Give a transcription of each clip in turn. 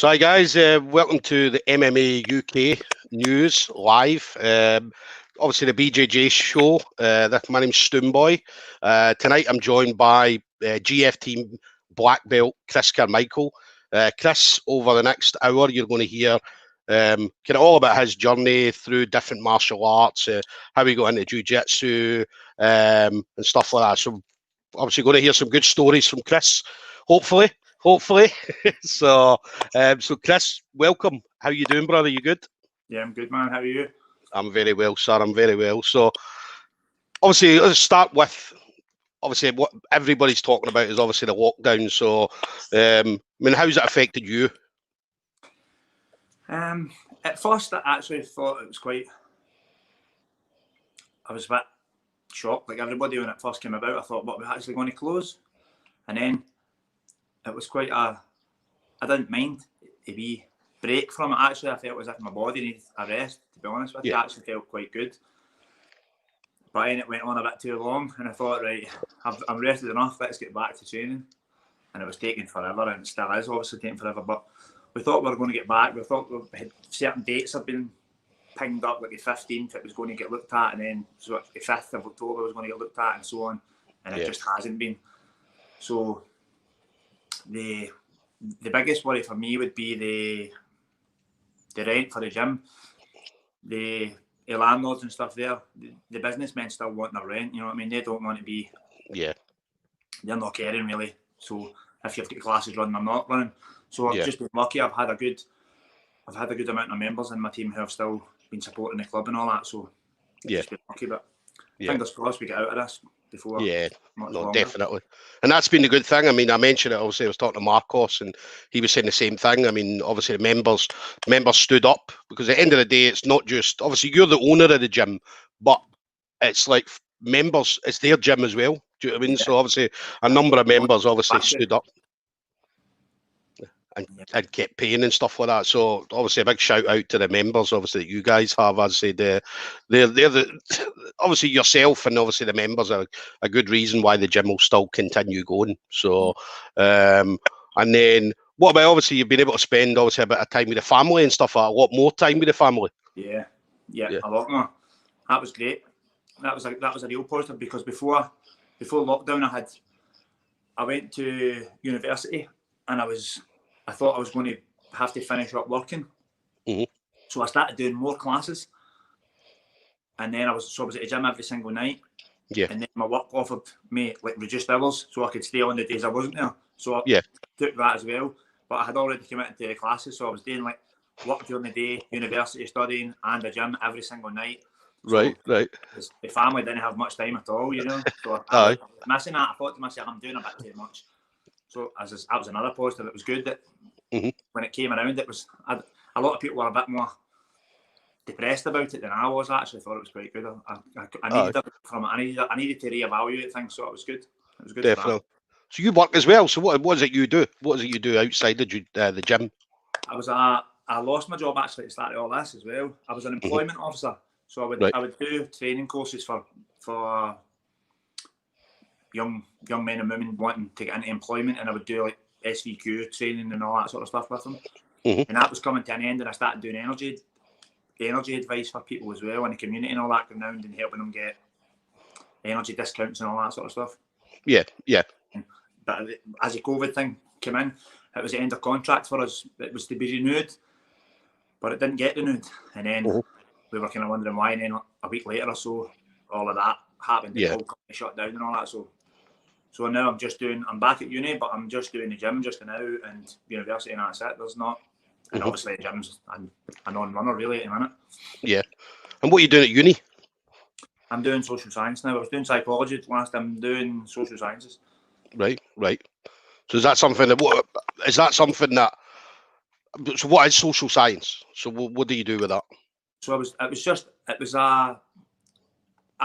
So, hi guys, welcome to the MMA UK news live. Obviously, the BJJ show. My name's Stoomboy. Tonight, I'm joined by GFTeam Black Belt Chris Carmichael. Chris, over the next hour, you're going to hear kind of all about his journey through different martial arts, how he got into Jujitsu, and stuff like that. So, obviously, going to hear some good stories from Chris, hopefully. So Chris, welcome. How you doing, brother? You good? Yeah, I'm good, man. How are you? I'm very well, sir. I'm very well. So obviously, let's start with what everybody's talking about is obviously the lockdown. So I mean, how's it affected you? At first, I actually thought it was quite. I was a bit shocked, like everybody, when it first came about. I thought, what, we're actually going to close? And then it was quite a. I didn't mind a wee break from it. Actually, I felt as if my body needed a rest. To be honest with you, I actually felt quite good. But then it went on a bit too long, and I thought, right, I'm rested enough. Let's get back to training. And it was taking forever, and it still is obviously taking forever. But we thought we were going to get back. We thought we had certain dates have been pinged up, like the 15th, it was going to get looked at, and then so the 5th of October was going to get looked at, and so on. And it just hasn't been. So the biggest worry for me would be the rent for the gym, the landlords and stuff there. The businessmen still want their rent. You know what I mean? They don't want to be. Yeah. They're not caring really. So if you've got classes running, I'm not running. So I've just been lucky. I've had a good amount of members in my team who have still been supporting the club and all that. So just been lucky. But fingers crossed we get out of this before. Yeah, no, definitely. And that's been the good thing. I mean, I mentioned it, obviously, I was talking to Marcos and he was saying the same thing. I mean, obviously the members stood up, because at the end of the day, it's not just, obviously you're the owner of the gym, but it's like members, it's their gym as well. Do you know what I mean? So obviously a number of members obviously stood up and kept paying and stuff like that. So obviously a big shout out to the members, obviously, that you guys have. As I said, they're obviously yourself and obviously the members are a good reason why the gym will still continue going. So and then what about, obviously you've been able to spend obviously a bit of time with the family and stuff, a lot more time with the family? Yeah, a lot more. That was great. That was a real positive, because before lockdown I went to university, and I thought I was going to have to finish up working. So I started doing more classes, and then I was at the gym every single night. And then my work offered me like reduced hours, so I could stay on the days I wasn't there. So I took that as well. But I had already committed to the classes, so I was doing like work during the day, university studying, and the gym every single night. So Right. The family didn't have much time at all, you know. So I was missing that. I thought to myself, I'm doing a bit too much. So that was another positive. It was good that when it came around, a lot of people were a bit more depressed about it than I was. I actually thought it was quite good. I needed it from it. I needed to reevaluate things, so it was good. It was good. Definitely. So you work as well. So what is it you do? What is it you do outside the gym? I lost my job actually at the start of all this as well. I was an employment officer, so I would do training courses for young men and women wanting to get into employment, and I would do like SVQ training and all that sort of stuff with them. And that was coming to an end, and I started doing energy advice for people as well in the community and all that, going around and helping them get energy discounts and all that sort of stuff. Yeah. But as the COVID thing came in, it was the end of contract for us. It was to be renewed, but it didn't get renewed. And then we were kind of wondering why. And then a week later or so, all of that happened. The whole company shut down and all that. So now I'm back at uni, but I'm just doing the gym just now and university, and that's it. There's not, and obviously the gym's a non-runner really at the minute. Yeah. And what are you doing at uni? I'm doing social science now. I was doing psychology last time. I'm doing social sciences. Right. So is that something that what is social science? So what do you do with that? So that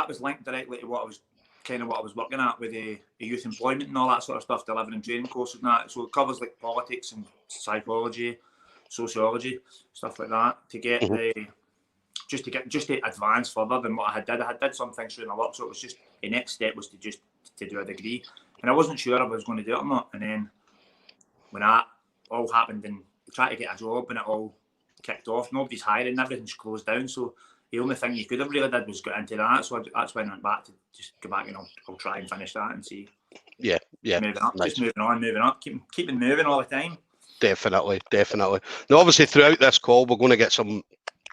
was linked directly to what I was working at with the youth employment and all that sort of stuff, delivering training courses and that. So it covers like politics and psychology, sociology, stuff like that, to get just to advance further than what I had did. I did some things through my work, so it was just the next step was to do a degree. And I wasn't sure if I was going to do it or not. And then when that all happened in try to get a job when it all kicked off. Nobody's hiring, everything's closed down. So the only thing you could have really did was get into that. So that's when I went back to just go back and I'll try and finish that and see. Yeah. Moving up, nice. just moving up, keeping moving all the time. Definitely. Now, obviously, throughout this call, we're going to get some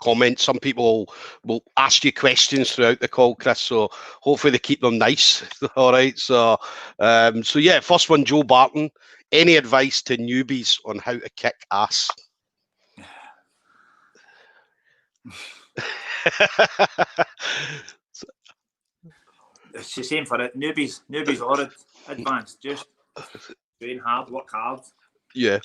comments. Some people will ask you questions throughout the call, Chris. So hopefully they keep them nice. All right. So, yeah, first one, Joe Barton. Any advice to newbies on how to kick ass? It's the same for it. Newbies or advanced. Just train hard, work hard. Yeah.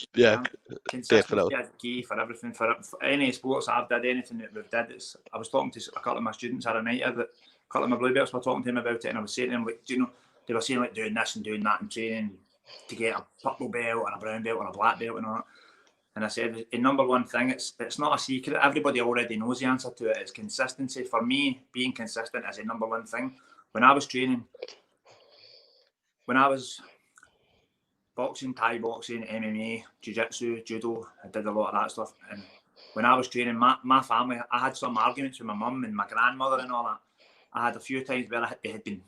Consistency is key for everything. For any sports I've did, anything that we've did. I was talking to a couple of my students the other night. A couple of my blue belts were talking to him about it, and I was saying to them, like, they were saying like doing this and doing that and training to get a purple belt or a brown belt or a black belt and all that. And I said, the number one thing, it's not a secret. Everybody already knows the answer to it. It's consistency. For me, being consistent is the number one thing. When I was training, when I was boxing, Thai boxing, MMA, Jiu-Jitsu, Judo, I did a lot of that stuff. And when I was training, my family, I had some arguments with my mum and my grandmother and all that. I had a few times where they had been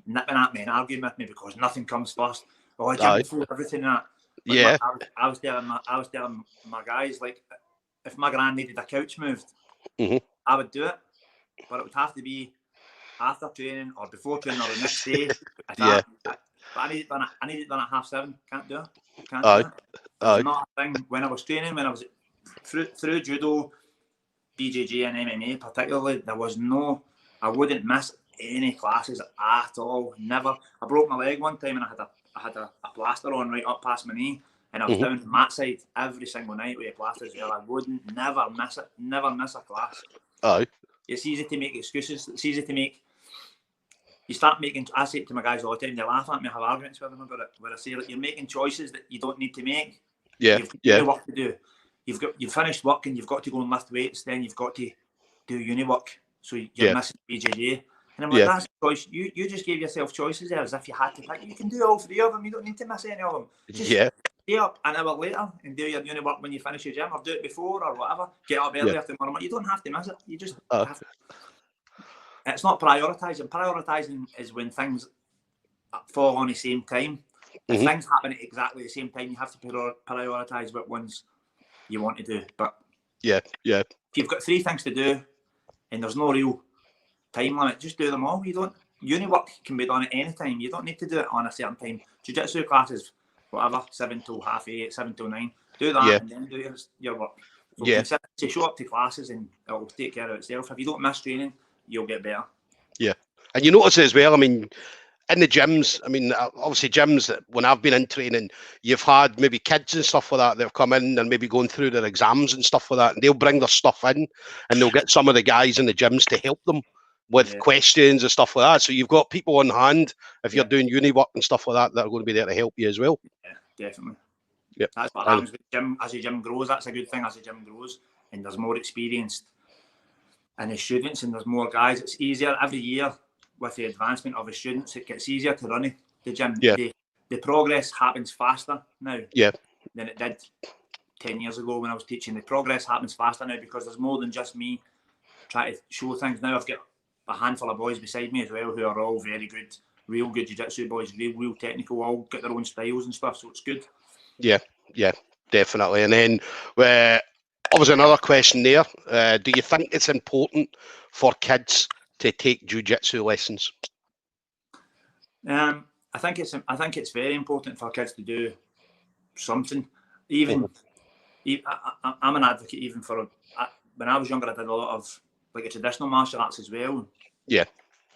nipping at me and arguing with me because nothing comes first. Oh, I jump before everything that. Like I was telling my guys, like, if my gran needed a couch moved, I would do it, but it would have to be after training or before training or the next day. But I need it done at 7:30. Can't do it. Can't do it. It's not a thing. When I was training, when I was through judo, BJJ and MMA particularly, I wouldn't miss any classes at all. Never. I broke my leg one time and I had a plaster on right up past my knee, and I was down the mat side every single night with a plaster as well. I wouldn't never miss a class. It's easy to make excuses. It's easy to make. You start making. I say it to my guys all the time. They laugh at me. I have arguments with them about it. Where I say, like, you're making choices that you don't need to make. You've got work to do. You've finished work and you've got to go and lift weights. Then you've got to do uni work. So you're missing BJJ. And I'm like, that's a choice. You just gave yourself choices there as if you had to pick. You can do all 3 of them. You don't need to miss any of them. Just stay up an hour later and do your uni work when you finish your gym, or do it before or whatever. Get up early after tomorrow. You don't have to miss it. You just have to. It's not prioritising. Prioritising is when things fall on the same time. If things happen at exactly the same time, you have to prioritise what ones you want to do. But if you've got 3 things to do and there's no real time limit, just do them all. Uni work can be done at any time. You don't need to do it on a certain time. Jiu-Jitsu classes, whatever, 7 till 8:30, 7 till 9. Do that and then do your work. So consistency, show up to classes and it'll take care of itself. If you don't miss training, you'll get better. And you notice it as well, I mean, in the gyms, I mean, obviously gyms, when I've been in training, you've had maybe kids and stuff like that, they've come in and maybe going through their exams and stuff like that, and they'll bring their stuff in and they'll get some of the guys in the gyms to help them with questions and stuff like that. So you've got people on hand, if you're doing uni work and stuff like that are going to be there to help you as well. Yeah, definitely. That's what happens with the gym. As the gym grows, that's a good thing. As the gym grows and there's more experienced and the students and there's more guys, it's easier every year. With the advancement of the students, it gets easier to run the gym. The progress happens faster now than it did 10 years ago when I was teaching. The progress happens faster now because there's more than just me trying to show things. Now I've got a handful of boys beside me as well who are all very good, real good jiu-jitsu boys, real technical, all got their own styles and stuff, so it's good. Yeah, definitely. And then obviously another question there. Do you think it's important for kids to take jiu-jitsu lessons? I think it's very important for kids to do something. I'm an advocate even for when I was younger. I did a lot of like a traditional martial arts as well.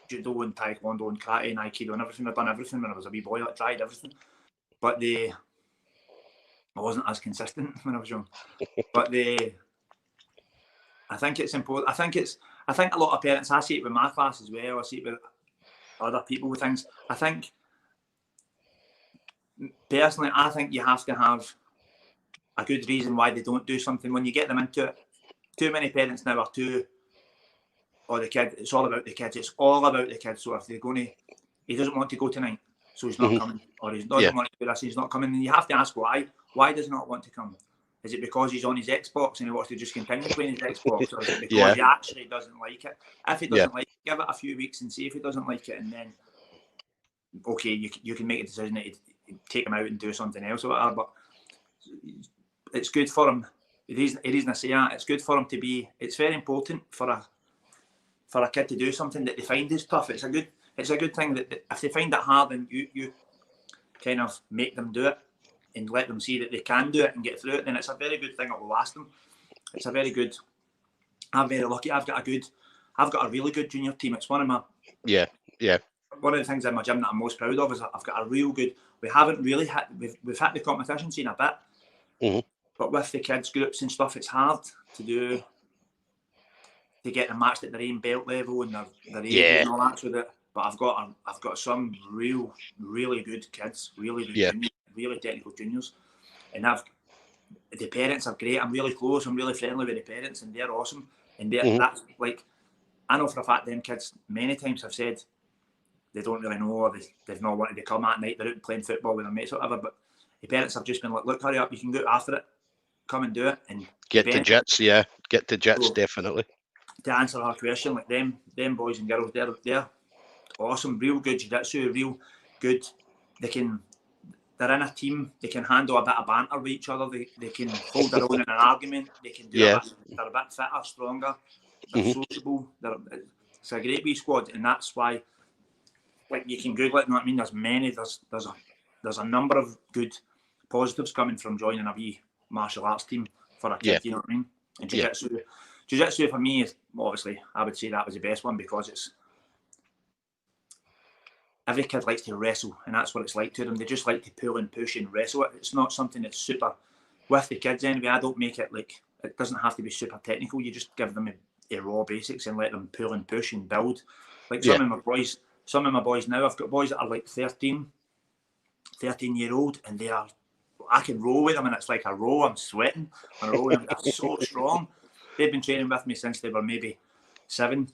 Judo and taekwondo and karate and aikido and everything. I've done everything when I was a wee boy. I tried everything, but I wasn't as consistent when I was young. But I think it's important. I think a lot of parents, I see it with my class as well, I see it with other people with things. I think, personally, you have to have a good reason why they don't do something. When you get them into it, too many parents now are the kid, it's all about the kids. It's all about the kids. So if they're going to, he doesn't want to go tonight, so he's not coming. Or he doesn't want to do this, he's not coming. And you have to ask why. Why does he not want to come? Is it because he's on his Xbox and he wants to just continue playing his Xbox, or is it because he actually doesn't like it? If he doesn't like it, give it a few weeks and see if he doesn't like it, and then okay, you can make a decision to take him out and do something else or whatever. But it's good for him. The reason I say that, it's good for him to be. It's very important for a kid to do something that they find is tough. It's a good thing that if they find it hard, and you kind of make them do it and let them see that they can do it and get through it, then it's a very good thing that will last them. It's a very good. I'm very lucky. I've got a really good junior team. It's one of my one of the things in my gym that I'm most proud of is that I've got a real good. We haven't really had we've had the competition scene a bit, but with the kids groups and stuff, it's hard to get them matched at their own belt level and their age and all that. But I've got some really good kids, really good juniors, really technical juniors, and the parents are great. I'm really close. I'm really friendly with the parents, and they're awesome. And that's like, I know for a fact them kids many times have said they don't really know, or they've not wanted to come at night. They're out playing football with their mates or whatever. But the parents have just been like, look, hurry up, you can go after it, come and do it, and get the jits. Yeah, get the jits, so, definitely. To answer our question, like them boys and girls, they're awesome, real good jiu-jitsu, real good. They're in a team. They can handle a bit of banter with each other. They can hold their own in an argument. They can do they're a bit fitter, stronger. They're sociable. It's a great wee squad, and that's why. Like, you can Google it. You know what I mean? There's a number of good positives coming from joining a wee martial arts team for a kid. You know what I mean? And jiu-jitsu for me is obviously, I would say that was the best one, because it's. Every kid likes to wrestle, and that's what it's like to them. They just like to pull and push and wrestle it. It's not something that's super, with the kids anyway, I don't make it like, it doesn't have to be super technical. You just give them a raw basics and let them pull and push and build. Like some of my boys now, I've got boys that are like 13-year-old, and I can roll with them, and it's like a roll. I'm sweating. I'm rolling. They're so strong. They've been training with me since they were maybe 7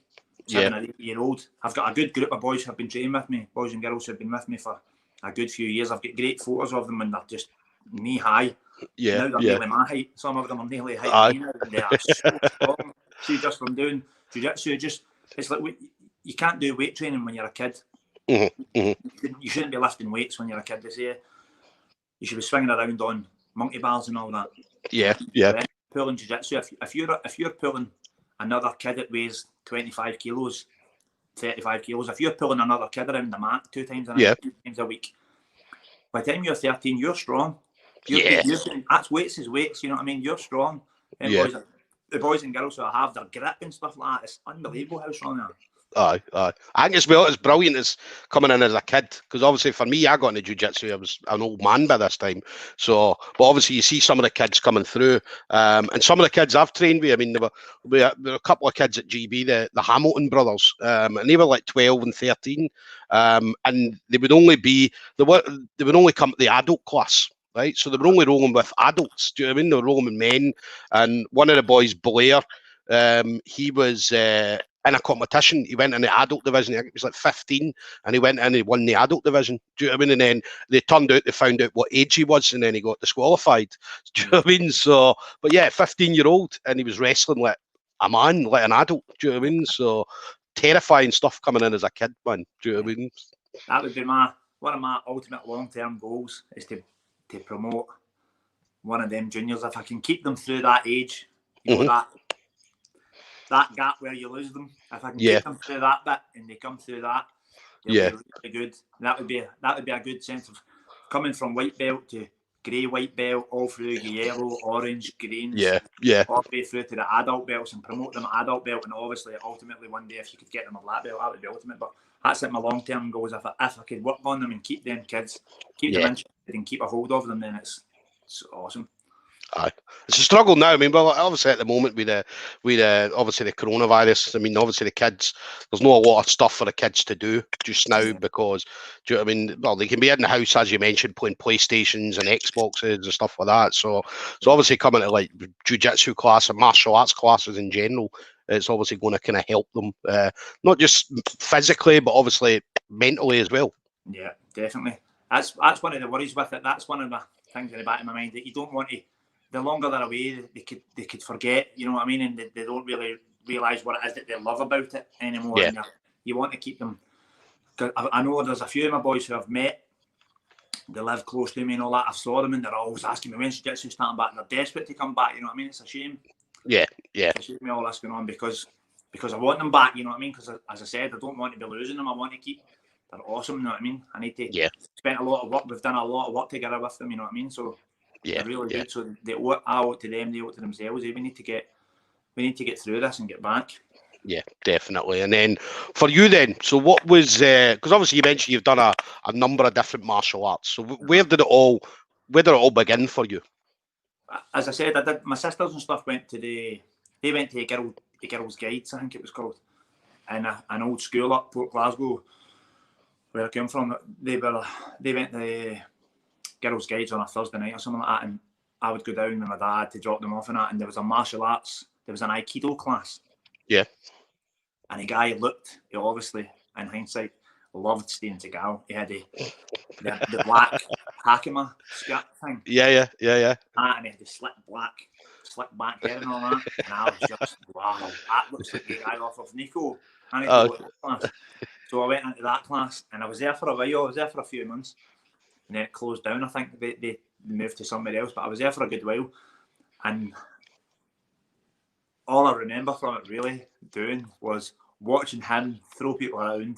or 8-year-old. I've got a good group of boys who have been training with me, boys and girls who have been with me for a good few years. I've got great photos of them, and they're just knee high. Now they're nearly my height. Some of them are nearly height now, and they are so strong. See, just from doing jiu-jitsu, it's like you can't do weight training when you're a kid. You shouldn't be lifting weights when you're a kid. They say you should be swinging around on monkey bars and all that. Pulling jiu-jitsu, if you're pulling another kid that weighs 25 kilos, 35 kilos, if you're pulling another kid around the mat 2 times a week, by the time you're 13, you're strong. That's weights is weights, you know what I mean? You're strong. And the boys and girls who have their grip and stuff like that, it's unbelievable how strong they are. I think it's brilliant as coming in as a kid, because obviously for me, I got into jiu-jitsu, I was an old man by this time. So, but obviously you see some of the kids coming through, and some of the kids I've trained with. I mean, there were a couple of kids at GB, the Hamilton brothers, and they were like 12 and 13, and they would only come to the adult class. Right, so they were only rolling with adults. Do you know what I mean? They were rolling with men, and one of the boys, Blair, he was in a competition. He went in the adult division. I think he was like 15, and he went in and he won the adult division. Do you know what I mean? And then they found out what age he was, and then he got disqualified. Do you know what I mean? So, but yeah, 15-year-old, and he was wrestling like a man, like an adult. Do you know what I mean? So terrifying stuff coming in as a kid, man. Do you know what I mean? That would be one of my ultimate long-term goals, is to promote one of them juniors. If I can keep them through that age, you know, that gap where you lose them, if I can keep them through that bit and they come through that, they'll be really good. And that would be a good sense of coming from white belt to grey white belt, all through yellow, orange, greens, all the way through to the adult belts, and promote them at adult belt. And obviously, ultimately, one day, if you could get them a black belt, that would be ultimate. But that's like my long-term goals. If I could work on them and keep them kids, keep them interested and keep a hold of them, then it's awesome. It's a struggle now. I mean, well, obviously at the moment with obviously the coronavirus, I mean, obviously the kids, there's not a lot of stuff for the kids to do just now, because, do you know what I mean? Well, they can be in the house, as you mentioned, playing PlayStations and Xboxes and stuff like that. So obviously coming to like jiu-jitsu class and martial arts classes in general, it's obviously going to kind of help them, not just physically, but obviously mentally as well. Yeah, definitely. That's one of the worries with it. That's one of the things in the back of my mind, that you don't want to the longer they're away, they could forget, you know what I mean, and they don't really realise what it is that they love about it anymore. Yeah. And you want to keep them. Cause I know there's a few of my boys who I've met. They live close to me and all that. I saw them and they're always asking me when's Jiu-Jitsu starting back. And they're desperate to come back. You know what I mean? It's a shame. Yeah. It's a shame all this going on because I want them back. You know what I mean? Because as I said, I don't want to be losing them. I want to keep. They're awesome. You know what I mean? I need to spend a lot of work. We've done a lot of work together with them. You know what I mean? So they're really good. So I owe it to them. They owe it to themselves. We need to get through this and get back. Yeah, definitely. And then for you then, so what was, because obviously you mentioned you've done a number of different martial arts. So where did it all begin for you? As I said, I did, my sisters and stuff went to the Girls' Guides, I think it was called, in an old school up Port Glasgow, where I came from. They went to the Girls' Guides on a Thursday night or something like that, and I would go down with my dad to drop them off and that, and there was a martial arts, there was an Aikido class. Yeah. And the guy looked, he obviously, in hindsight, loved Steven Seagal. He had the black Hakima skirt thing. Yeah. And he had the slick back hair and all that. And I was just, wow, that looks like the guy off of Nico. I need to go to that class. So I went into that class and I was there for a while. I was there for a few months. And then it closed down. I think they moved to somewhere else. But I was there for a good while. And all I remember from it really doing was watching him throw people around.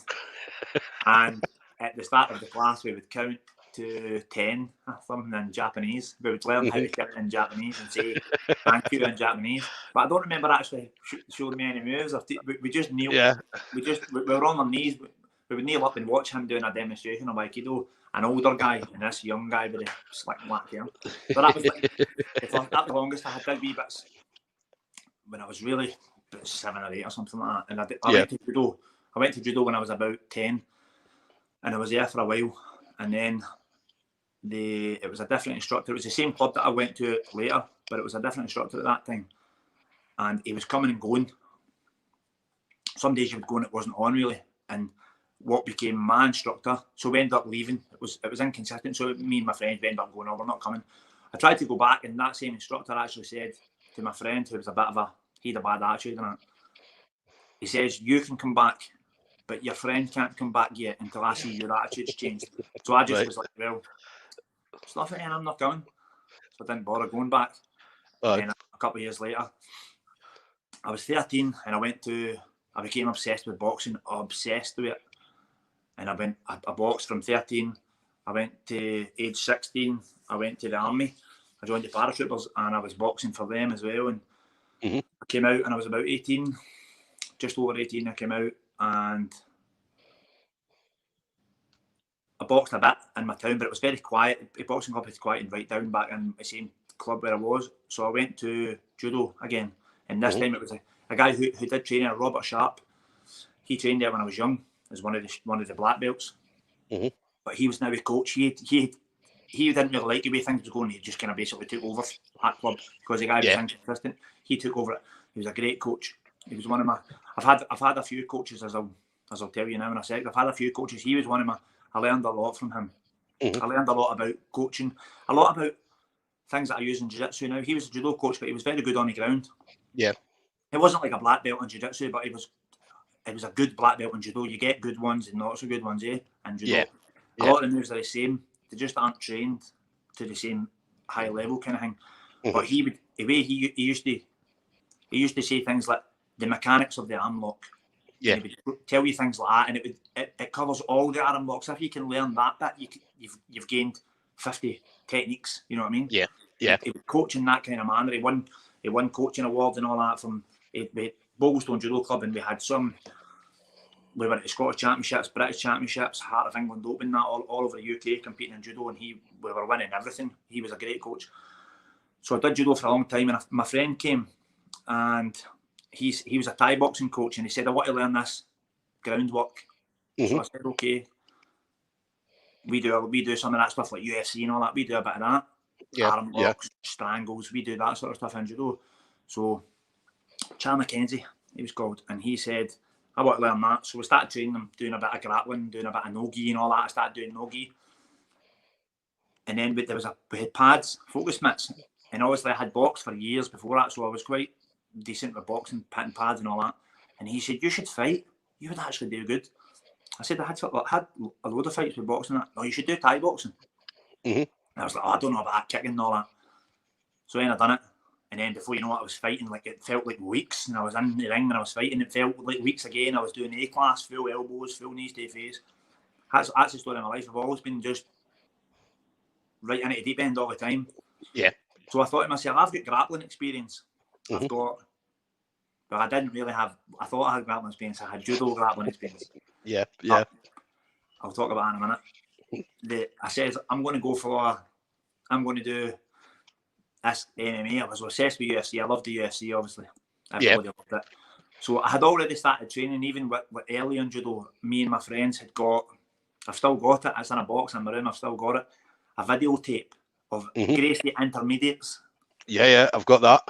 And at the start of the class, we would count to 10 or something in Japanese. We would learn how to count in Japanese and say thank you in Japanese. But I don't remember actually showing me any moves. We just kneeled. Yeah. We were on our knees. We would kneel up and watch him doing a demonstration of Aikido. An older guy and this young guy with a slick black hair. So that was like the longest I had done wee bits. When I was really about 7 or 8 or something like that, and I went to judo. I went to judo when I was about 10, and I was there for a while. And then it was a different instructor. It was the same club that I went to later, but it was a different instructor at that time. And he was coming and going. Some days he would go and it wasn't on really. And what became my instructor, so we ended up leaving. It was inconsistent. So me and my friends ended up going, "Oh, we're not coming." I tried to go back, and that same instructor actually said to my friend, who was a bit of he had a bad attitude in it. He says, "You can come back, but your friend can't come back yet until I see your attitude's changed." So I just was like, "Well, stuff it, and I'm not going." So I didn't bother going back. And a couple of years later, I was 13, and I became obsessed with boxing, obsessed with it. And I boxed from 13. I went to age 16. I went to the army. I joined the paratroopers, and I was boxing for them as well. And I came out, and I was about 18, just over 18. I came out, and I boxed a bit in my town, but it was very quiet. The boxing club was quiet and right down back in the same club where I was. So I went to judo again, and this time it was a guy who did training, Robert Sharp. He trained there when I was young as one of the black belts. But he was now a coach. He didn't really like the way things was going. He just kind of basically took over that club because the guy was inconsistent. He took over it. He was a great coach. He was one of my. I've had a few coaches, as I'll tell you now in a sec. I've had a few coaches. He was one of my. I learned a lot from him. I learned a lot about coaching, a lot about things that I use in jiu-jitsu now. He was a judo coach, but he was very good on the ground. Yeah. It wasn't like a black belt in jiu-jitsu, but it was a good black belt in judo. You get good ones and not so good ones, in judo. Yeah. A lot of the moves are the same. They just aren't trained to the same high level kind of thing. But he used to say things like the mechanics of the arm lock. Yeah. He would tell you things like that, and it covers all the arm locks. If you can learn that bit, you've gained 50 techniques. You know what I mean? Yeah. Yeah. He would coach in that kind of manner. He won coaching awards and all that from Bogglestone Judo Club, and we went to Scottish Championships, British Championships, Heart of England Open, that all over the UK competing in judo, and we were winning everything. He was a great coach. So I did judo for a long time, and my friend came, and he was a Thai boxing coach, and he said, "I want to learn this groundwork." So I said, "Okay." We do some of that stuff like UFC and all that. We do a bit of that. Arm locks, strangles. We do that sort of stuff in judo. So Char McKenzie, he was called, and he said, "I want to learn that." So we started training them, doing a bit of grappling, doing a bit of no-gi and all that. I started doing no-gi. And then we had pads, focus mitts, And obviously I had boxed for years before that, so I was quite decent with boxing, pitting pads and all that. And he said, you should fight. You would actually do good. I said, I had a load of fights with boxing. No, you should do Thai boxing. Mm-hmm. And I was like, oh, I don't know about that kicking and all that. So then I done it. And then before you know it, I was fighting, like it felt like weeks. And I was in the ring and I was fighting. It felt like weeks again. I was doing A-class, full elbows, full knees to the face. That's the story of my life. I've always been just right into the deep end all the time. Yeah. So I thought to myself, I've got grappling experience. Mm-hmm. But I didn't really have, I thought I had grappling experience. I had judo grappling experience. Yeah. But I'll talk about that in a minute. I said, I'm going to do this MMA. I was obsessed with UFC. I loved the UFC, obviously. Everybody loved it. So I had already started training, even with early in judo. Me and my friends had got, I've still got it. It's in a box in my room. I've still got it. A videotape of Gracie intermediates. Yeah, I've got that.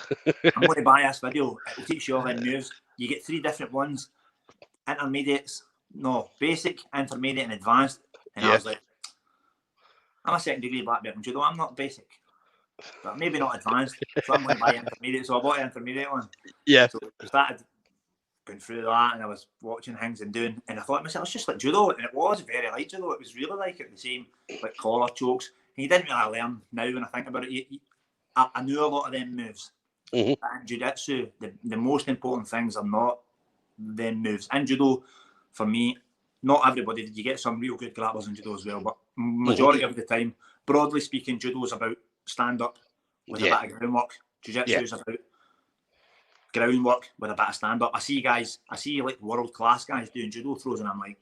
I'm going to buy this video. It will teach you all the moves. You get 3 different ones. Basic, intermediate and advanced. And I was like, I'm a second degree black belt in judo. I'm not basic, but maybe not advanced. So I'm going to buy intermediate. So I bought an intermediate one. Yeah. So I started going through that and I was watching things and doing, and I thought to myself, it's just like judo. And it was very like judo. It was really like it, the same, like collar chokes. And you didn't really learn now when I think about it. I knew a lot of them moves. Mm-hmm. In Jiu-Jitsu, the most important things are not them moves. In judo, for me, not everybody, you get some real good grapplers in judo as well, but majority of the time, broadly speaking, judo is about stand-up with a bit of groundwork. Jiu-Jitsu is about groundwork with a bit of stand-up. I see like world-class guys doing judo throws, and I'm like,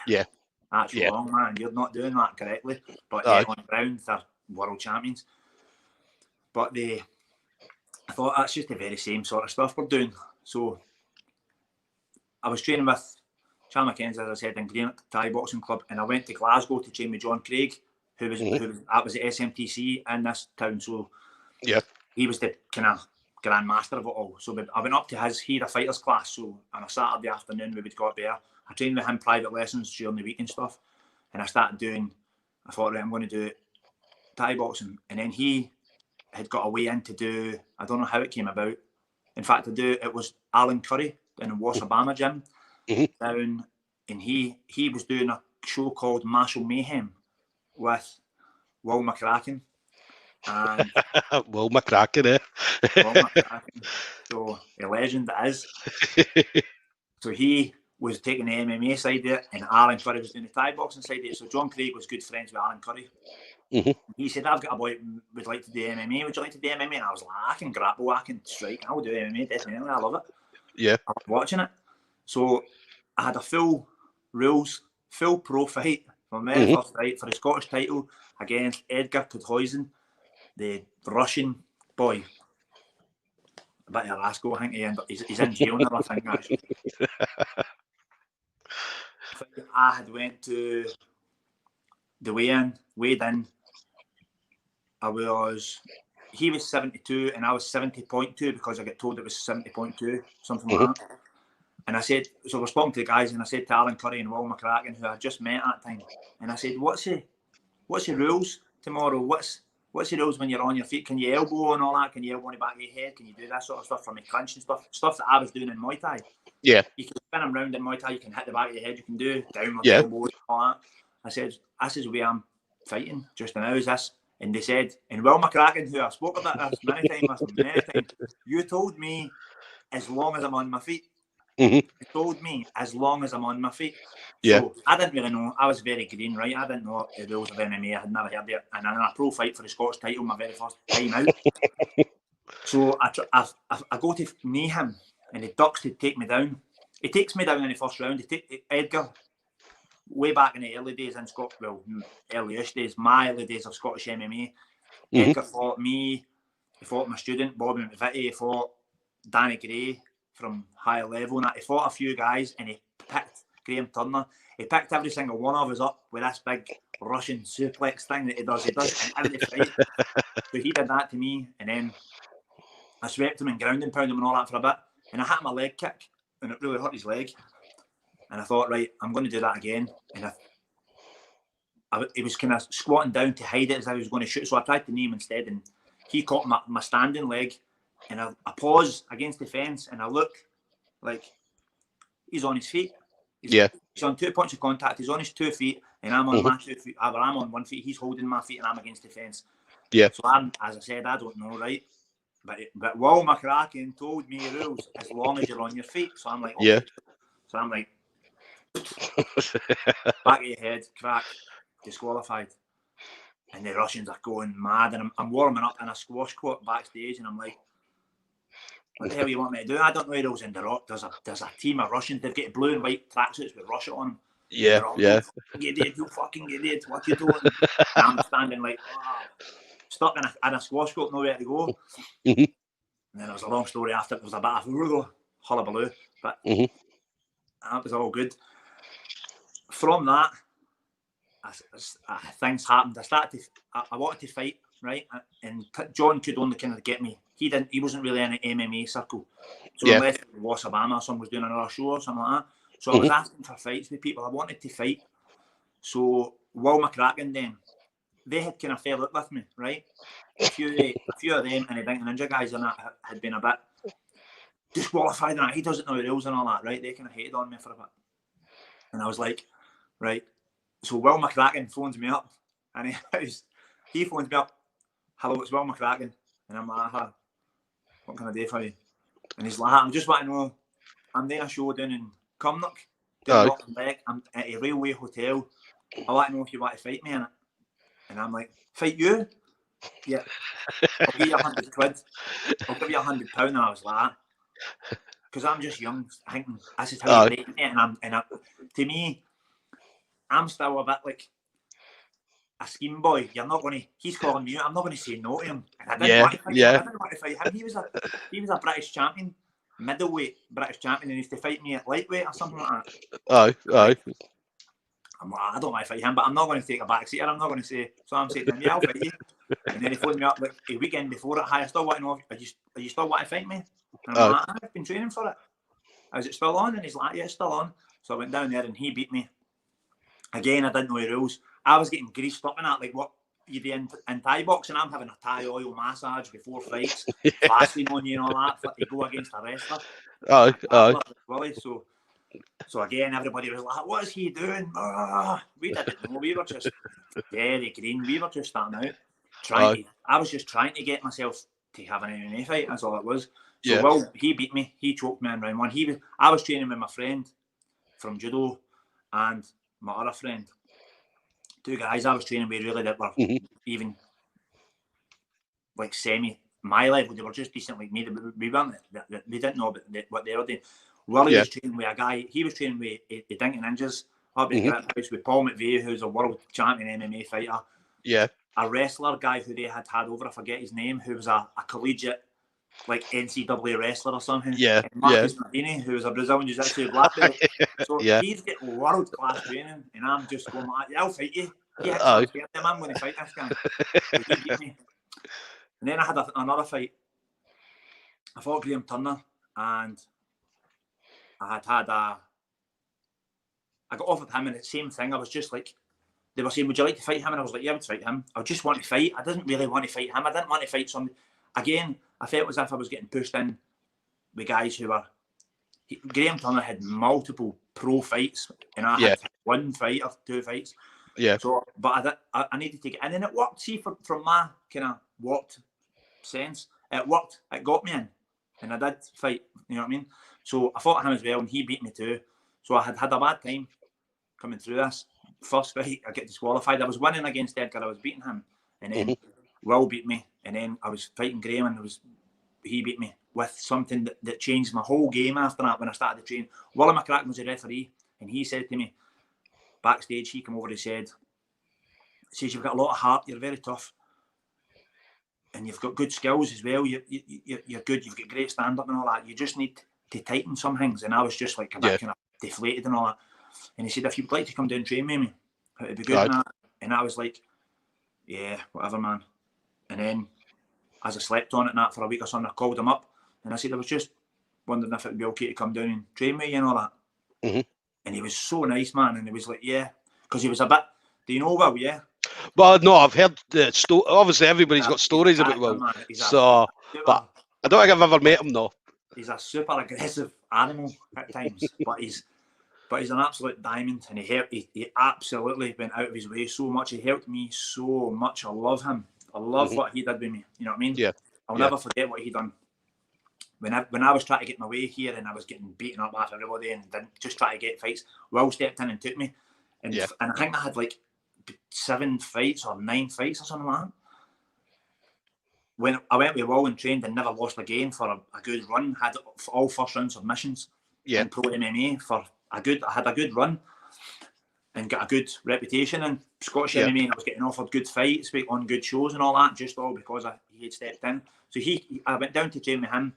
that's wrong, man. You're not doing that correctly. But on the ground, they're world champions. But I thought that's just the very same sort of stuff we're doing. So I was training with Charlie McKenzie, as I said, in Greenock Thai Boxing Club, and I went to Glasgow to train with John Craig, who was at SMTC in this town. So he was the kind of grand master of it all. So I went up to he had a fighters class. So on a Saturday afternoon we would go up there. I trained with him private lessons during the week and stuff. And I thought, right, I'm going to do Thai boxing. And then he had got a way in to do, I don't know how it came about. In fact, it was Alan Curry in the Wasabama gym down, and he was doing a show called Martial Mayhem with Will McCracken. And Will McCracken, eh? Will McCracken. So a legend it is. So he was taking the MMA side of it, and Alan Curry was doing the Thai boxing side of it. So John Craig was good friends with Alan Curry. He said, I've got a boy who would like to do MMA. Would you like to do MMA? And I was like, I can grapple, I can strike, I'll do MMA, definitely. I love it. Yeah. I was watching it. So I had a full pro fight for my very first fight for the Scottish title against Edgar Podhoisen, the Russian boy. A bit of a rascal, I think. He's in jail now, I think, actually. I had went to the weighed in. He was 72 and I was 70.2 because I got told it was 70.2, something like that. And I said, so we're speaking to the guys, and I said to Alan Curry and Will McCracken, who I just met at that time, and I said, what's the rules tomorrow? What's the rules when you're on your feet? Can you elbow and all that? Can you elbow on the back of your head? Can you do that sort of stuff for me clinch and stuff that I was doing in Muay Thai? Yeah. You can spin them round in Muay Thai, you can hit the back of your head, you can do downward elbows and all that. I said, this is the way I'm fighting just now, is this? And they said, and Will McCracken, who I've spoken about this many times, you told me as long as I'm on my feet. You told me as long as I'm on my feet. So I didn't really know. I was very green, right? I didn't know the rules of MMA. I had never heard of it. And in a pro fight for the Scottish title, my very first time out. So I go to knee him, and he ducks to take me down. He takes me down in the first round. Edgar, way back in the early days in Scotland, well, early-ish days, my early days of Scottish MMA, Edgar fought me, he fought my student, Bobby McVitie, he fought Danny Gray from higher level, and he fought a few guys, and he picked Graham Turner. He picked every single one of us up with this big Russian suplex thing that he does in every fight. So he did that to me, and then I swept him and ground and pounded him and all that for a bit, and I hit him a leg kick, and it really hurt his leg. And I thought, right, I'm going to do that again. And he was kind of squatting down to hide it as I was going to shoot. So I tried to knee him instead, and he caught my standing leg, and I pause against the fence, and I look like he's on his feet. He's on 2 points of contact. He's on his 2 feet, and I'm on my 2 feet. I'm on 1 foot. He's holding my feet, and I'm against the fence. Yeah. So as I said, I don't know, right? But Will McCracken told me rules as long as you're on your feet. So I'm like, okay. Yeah. So I'm like, back of your head, crack, disqualified. And the Russians are going mad, and I'm warming up in a squash court backstage, and I'm like, what the hell you want me to do? I don't know the rules in the Rock. There's a team of Russians. They've got blue and white tracksuits with Russia on them. Yeah, yeah. You fucking idiot. What you doing? And I'm standing like, stuck in a squash court, nowhere to go. And then there was a long story after. It was a bit of hullabaloo, but that was all good. From that, things happened. I wanted to fight, right? And John could only kind of get me. He wasn't really in an MMA circle. So unless it was Alabama or someone was doing another show or something like that. So I was asking for fights with people. I wanted to fight. So Will McCracken then, they had kind of fell out with me, right? A few of them and the Dink Ninja guys and that had been a bit disqualified and that. He doesn't know the rules and all that, right? They kind of hated on me for a bit. And I was like, right. So Will McCracken phones me up, and he phones me up. Hello, it's Will McCracken, and I'm like, what can I do for you? And he's like, I'm just want to know, I'm doing a show down in Cumnock, down Rock'n'Beck. I'm at a railway hotel. I want to know if you want to fight me in it. And I'm like, fight you? Yeah. I'll give you 100 quid. I'll give you £100. And I was like, because I'm just young, thinking this is how you rate me. And to me, I'm still a bit like a scheme boy. You're not going to. He's calling me out. I'm not going to say no to him. And I didn't want to fight him. I didn't want to fight him. He was a British champion, middleweight British champion, and he used to fight me at lightweight or something like that. Aye. I'm like, I don't want to fight him, but I'm not going to take a back seat. I'm not going to say. So I'm saying to him, yeah, I'll fight you. And then he phoned me up like a weekend before it. Hi, I still want to know. Are you still want to fight me? And I'm like, I've been training for it. Is it still on? And he's like, yeah, it's still on. So I went down there and he beat me. Again, I didn't know the rules. I was getting greased up in that, like what you do in Thai boxing. I'm having a Thai oil massage before fights, Vaseline on you and all that to go against a wrestler. Aye. So again, everybody was like, what is he doing? We didn't know. We were just very green. We were just starting out. I was just trying to get myself to have an MMA fight. That's all it was. So Will, he beat me. He choked me in round one. I was training with my friend from judo and my other friend. 2 guys I was training with really that were even like semi my level. They were just decent like me. We weren't. They didn't know what they were doing. Willie was training with a guy. He was training with the Dink Ninjas up in House with Paul McVeigh, who's a world champion MMA fighter. Yeah. A wrestler guy who they had over, I forget his name, who was a collegiate like NCAA wrestler or something. Yeah. And Marcus Nardini, who was a Brazilian Jiu-Jitsu black belt. So he's got world class training, and I'm just going like, I'll fight you. Yeah, I'm going to fight this guy. So he beat me. And then I had another fight. I fought Graham Turner, and I got offered him, and the same thing. I was just like, they were saying, would you like to fight him? And I was like, yeah, I would fight him. I just want to fight. I didn't really want to fight him. I didn't want to fight somebody. Again, I felt as if I was getting pushed in with guys who were... Graham Turner had multiple pro fights, and I had 1 fight or 2 fights. Yeah. So, but I needed to get in, and it worked. See, from my kind of worked sense, it worked. It got me in, and I did fight. You know what I mean? So I fought him as well, and he beat me too. So I had a bad time coming through this. First fight, I get disqualified. I was winning against Edgar. I was beating him, and then Will beat me, and then I was fighting Graham, and he beat me with something that changed my whole game after that. When I started to train, Willie McCracken was the referee, and he said to me backstage, he came over and says, you've got a lot of heart. You're very tough, and you've got good skills as well. You're good. You've got great stand up and all that. You just need to tighten some things. And I was just like a bit kind of deflated and all that. And he said, if you'd like to come down and train with me, it'd be good. And I was like, yeah, whatever, man. And then as I slept on it and that for a week or something, I called him up and I said, I was just wondering if it would be okay to come down and train with you and all that. And he was so nice, man. And he was like, yeah, because he was a bit, do you know Will? Yeah. Well, no, I've heard the story. Obviously, everybody's got stories about Will. So, but I don't think I've ever met him, though. He's a super aggressive animal at times, but he's an absolute diamond, and he absolutely went out of his way so much. He helped me so much. I love him. I love what he did with me. You know what I mean? Yeah. I'll never forget what he done. When I was trying to get my way here and I was getting beaten up after everybody and didn't just try to get fights, Will stepped in and took me. And I think I had like 7 fights or 9 fights or something like that. When I went with Will and trained and never lost again for a good run, had all first round submissions in pro MMA I had a good run and got a good reputation in Scottish MMA, and I was getting offered good fights on good shows and all that, just all because he had stepped in. So I went down to train with him,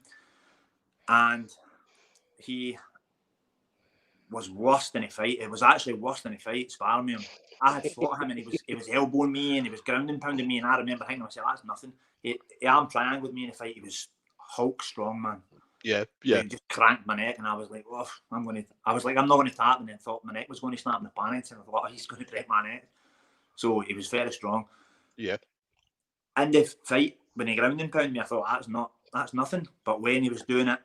and he was worse than a fight. It was actually worse than a fight, sparring with him. I had fought him and he was elbowing me and he was ground and pounding me, and I remember thinking to myself, that's nothing. He arm triangled me in a fight. He was Hulk strong, man. Yeah. He just cranked my neck, and I was like, oh, I'm not going to tap, and then thought my neck was going to snap in the panic, and I thought, oh, he's going to break my neck. So he was very strong. Yeah. In the fight, when he ground and pounded me, I thought, that's nothing. But when he was doing it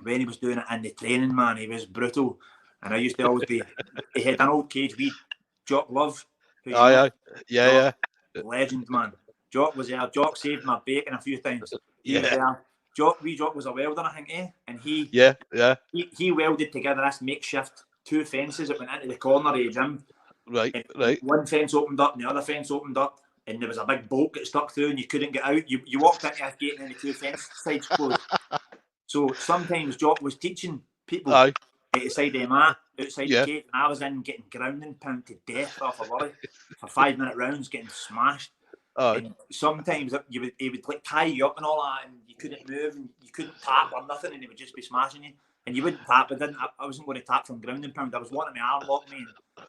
in the training, man, he was brutal. And I used to always be, he had an old cage, Jock Love. Yeah. Legend, man. Jock was there. Jock saved my bacon a few times. He was there. Jock was a welder, I think, and he welded together this makeshift 2 fences that went into the corner of the gym. Right. One fence opened up and the other fence opened up, and there was a big bolt that stuck through and you couldn't get out. You walked into a gate and the 2 fence sides closed. So sometimes Jock was teaching people outside the mat, outside the gate, and I was in getting ground and pound to death off a worry for 5-minute rounds, getting smashed. And sometimes he would like tie you up and all that, and you couldn't move and you couldn't tap or nothing, and he would just be smashing you. And you wouldn't tap. I wasn't going to tap from ground and pound. I was wanting my arm lock me and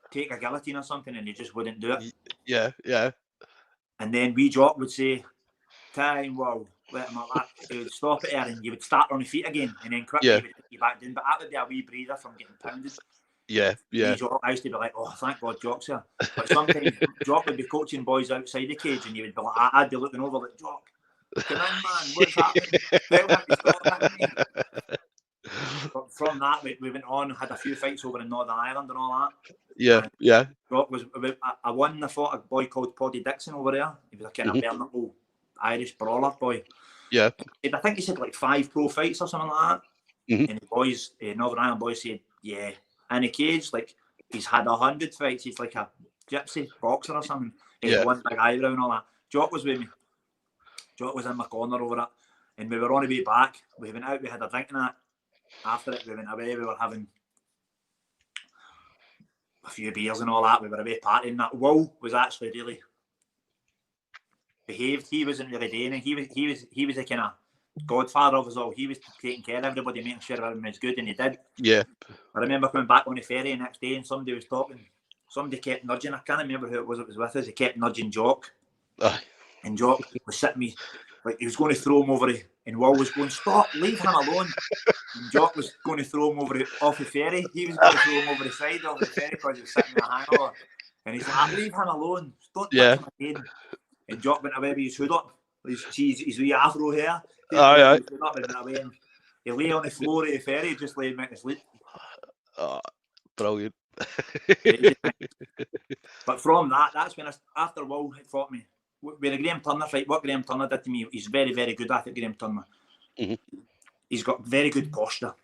take a guillotine or something, and you just wouldn't do it. Yeah. And then Jock would say, time, well, let him like that. He would stop it there, and you would start on your feet again, and then quickly he would put you back down. But that would be a wee breather from getting pounded. Yeah. Jock, I used to be like, oh, thank God Jock's here. But sometimes Jock would be coaching boys outside the cage, and you would be like, I'd be looking over like, Jock, come in, man, what's happening? Tell him to stop hitting me. But from that, we went on, had a few fights over in Northern Ireland and all that. Yeah. Jock I fought a boy called Paddy Dixon over there. He was a kind of bare knuckle Irish brawler boy. Yeah. I think he said like 5 pro fights or something like that. And the boys, Northern Ireland boys said, yeah. In a cage, like he's had 100 fights. He's like a gypsy boxer or something. He had one big eyebrow and all that. Jock was with me. Jock was in my corner over it, and we were on the way back. We went out. We had a drink and that. After it, we went away. We were having a few beers and all that. We were away partying. That Will was actually really behaved. He wasn't really doing it. He was a kind of godfather of us all. He was taking care of everybody, making sure everyone was good, and he did. Yeah. I remember coming back on the ferry the next day, and somebody was talking. Somebody kept nudging. I can't remember who it was with us. He kept nudging Jock, and Jock was sitting me like he was going to throw him over, and Will was going, "Stop, leave him alone." And Jock was going to throw him off the ferry. He was going to throw him over the side of the ferry because he was sitting in a hangover. And he's like, "Leave him alone. Don't touch him again." And Jock went away with his hood up, his wee afro hair. He lay on the floor of the ferry, just laying back to sleep. Brilliant. But from that's when after Will had fought me with a Graham Turner fight. What Graham Turner did to me, he's very, very good at it. Graham Turner. He's got very good posture.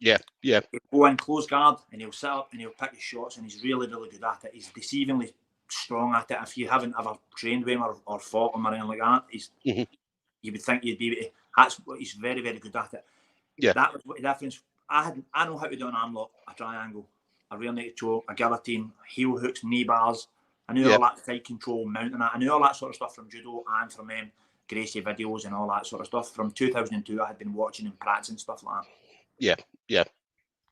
Yeah. He'll go in close guard and he'll sit up and he'll pick his shots, and he's really, really good at it. He's deceivingly strong at it. If you haven't ever trained with him or fought him or anything like that, you would think you'd be able to. That's what he's very, very good at it. Yeah. That was what the difference. I know how to do an arm lock, a triangle, a rear naked choke, a guillotine, heel hooks, knee bars. I knew all that side control, mounting that. I knew all that sort of stuff from judo and from Gracie videos and all that sort of stuff. From 2002, I had been watching and practicing stuff like that. Yeah.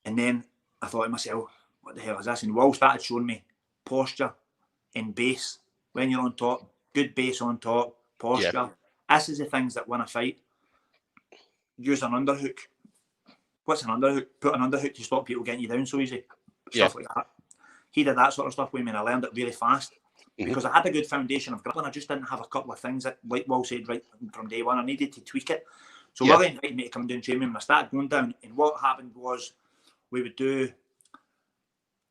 And then I thought to myself, what the hell is this? And Will started showing me posture and base. When you're on top, good base on top, posture. Yeah. This is the things that win a fight. Use an underhook. What's an underhook? Put an underhook to stop people getting you down so easy. Stuff like that. He did that sort of stuff with me, and I learned it really fast. because I had a good foundation of grappling. I just didn't have a couple of things that, like Will said right from day one, I needed to tweak it. So Willie invited me to come down training, and I started going down. And what happened was we would do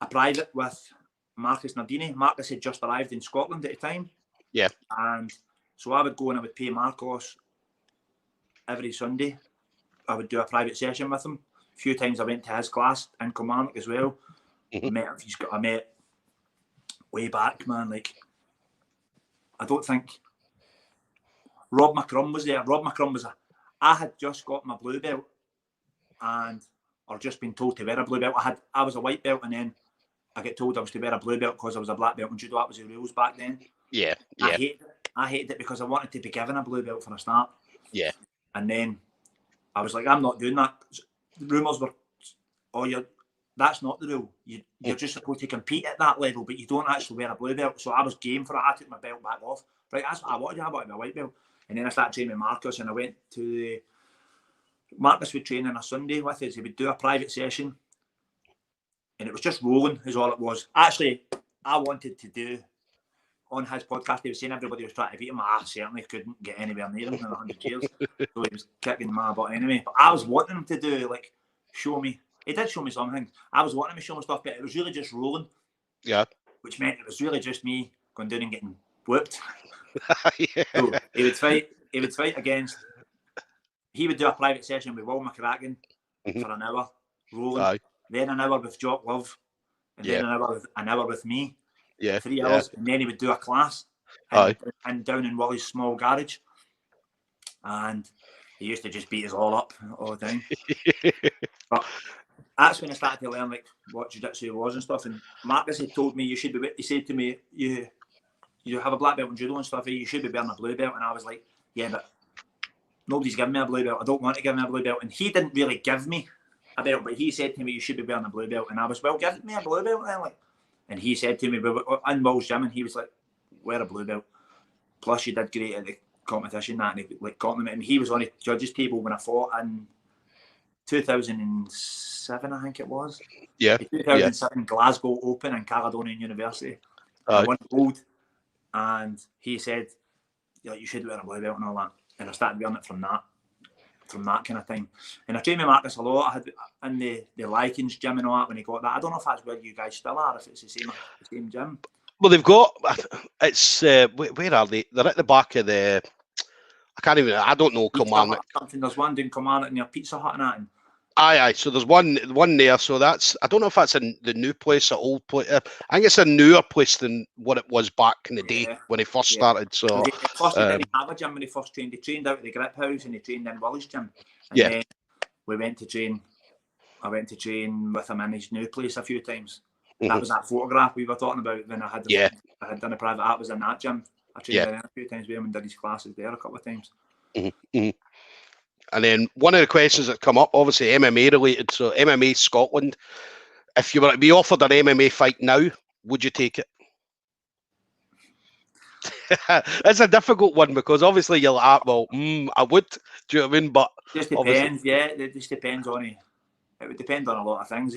a private with Marcus Nardini. Marcus had just arrived in Scotland at the time. Yeah. And so I would go and I would pay Marcos every Sunday. I would do a private session with him. A few times I went to his class in Kilmarnock as well. I met way back, man. Like, I don't think Rob McCrum was there. Rob McCrum was I had just got my blue belt or just been told to wear a blue belt. I was a white belt, and then I get told I was to wear a blue belt because I was a black belt in judo. That was the rules back then. Yeah. I hated it because I wanted to be given a blue belt for a start. Yeah. And then I was like, I'm not doing that. The rumours were, that's not the rule. You're just supposed to compete at that level, but you don't actually wear a blue belt. So I was game for it. I took my belt back off. Right, that's what I wanted. I wanted my white belt. And then I started training with Marcus, and I went to Marcus would train on a Sunday with us. He would do a private session, and it was just rolling is all it was. Actually, I wanted to do on his podcast, he was saying everybody was trying to beat him. I certainly couldn't get anywhere near him in 100 years. So he was kicking my butt anyway. But I was wanting him to do, like, show me. He did show me something. I was wanting him to show me stuff, but it was really just rolling. Yeah. Which meant it was really just me going down and getting whooped. Yeah. So he would fight against, he would do a private session with Will McCracken for an hour, rolling. Aye. Then an hour with Jock Love. And then an hour with me. Yeah. 3 hours, and then he would do a class and down in Willie's small garage, and he used to just beat us all up all the time. But that's when I started to learn like what jiu-jitsu was and stuff. And Marcus had told me he said to me, you have a black belt in judo and stuff, you should be wearing a blue belt. And I was like, yeah, but nobody's giving me a blue belt. I don't want to give me a blue belt. And he didn't really give me a belt, but he said to me, you should be wearing a blue belt. And I was, well, give me a blue belt then, like. And he said to me, in Will's gym, and he was like, wear a blue belt. Plus, you did great at the competition, that, and he like complimented me. He was on a judges' table when I fought in 2007, I think it was. Yeah. The 2007 Glasgow Open and Caledonian University. I won gold, and he said, you should wear a blue belt and all that. And I started wearing it from that kind of time. And I trained with Marcus a lot. I had in the Likens gym and all that when he got that. I don't know if that's where you guys still are, if it's the same gym. Well, they've got, it's, where are they? They're at the back of the, I don't know, Kilmarnock. There's one doing Kilmarnock near Pizza Hut and that. And Aye. So there's one there. So that's, I don't know if that's in the new place or old place. I think it's a newer place than what it was back in the day when he first started. So he didn't have a gym when he first trained. He trained out at the Grip House and he trained in Willie's gym. And then we went to train. I went to train with him in his new place a few times. That was that photograph we were talking about when I had done a private art was in that gym. I trained there a few times with him and did his classes there a couple of times. And then one of the questions that come up, obviously MMA related. So MMA Scotland, if you were to be offered an MMA fight now, would you take it? It's a difficult one because obviously you're like, well, I would. Do you know what I mean? But just depends. Yeah, it just depends on it. It would depend on a lot of things.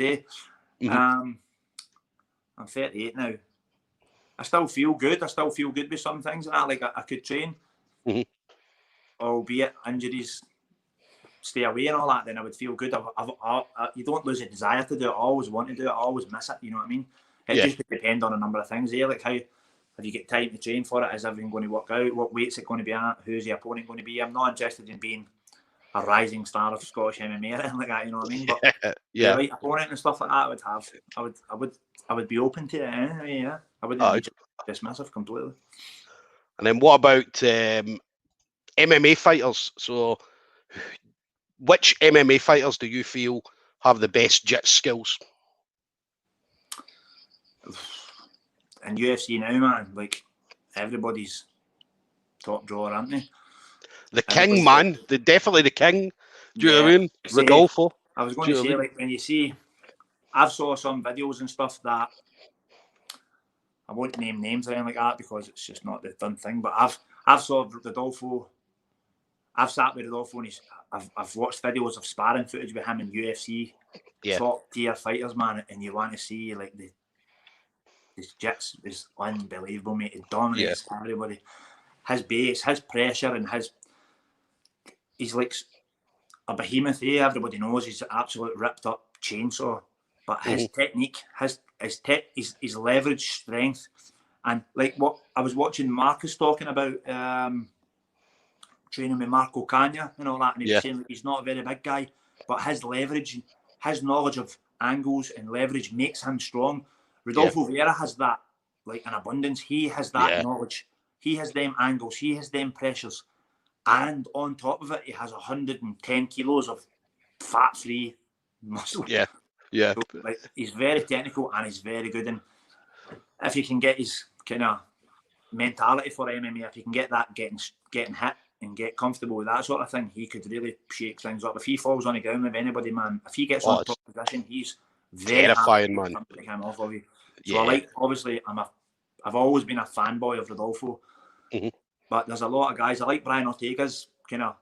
I'm 38 now. I still feel good. I still feel good with some things and that. Like I could train, albeit injuries stay away and all that. Then I would feel good. You don't lose a desire to do it. I always want to do it. I always miss it. You know what I mean? It just would depend on a number of things. Like how if you get time to train for it, is everything going to work out? What weight's it going to be at? Who's the opponent going to be? I'm not interested in being a rising star of Scottish MMA or anything like that. You know what I mean? But the right opponent and stuff like that, I would be open to it anyway. Yeah, I wouldn't be dismissive completely. And then what about MMA fighters? So, which MMA fighters do you feel have the best jits skills? In UFC now, man, like everybody's top drawer, aren't they? The king, man. Definitely the king. Do you know what I mean? Rodolfo. I was going to say, like, when you see, I've saw some videos and stuff that I won't name names or anything like that because it's just not the done thing. But I've saw Rodolfo. I've sat with Rodolfo and I've watched videos of sparring footage with him in UFC. Top tier fighters, man, and you want to see like his jits is unbelievable, mate. He dominates everybody. His base, his pressure, and he's like a behemoth. Everybody knows he's an absolute ripped up chainsaw. But his technique, his leverage strength, and like what I was watching Marcus talking about, training with Marco Cagna and all that, and he was saying that he's not a very big guy, but his leverage, his knowledge of angles and leverage makes him strong. Rodolfo Vieira has that, like, in abundance. He has that knowledge. He has them angles. He has them pressures. And on top of it, he has 110 kilos of fat-free muscle. Yeah, yeah. So, like, he's very technical and he's very good. And if you can get his kind of mentality for MMA, if you can get that getting hit and get comfortable with that sort of thing, he could really shake things up. If he falls on the ground with anybody, man, if he gets on top position, he's very terrifying, man. To take him off of you. So I like, obviously, I've always been a fanboy of Rodolfo, but there's a lot of guys. I like Brian Ortega's kind of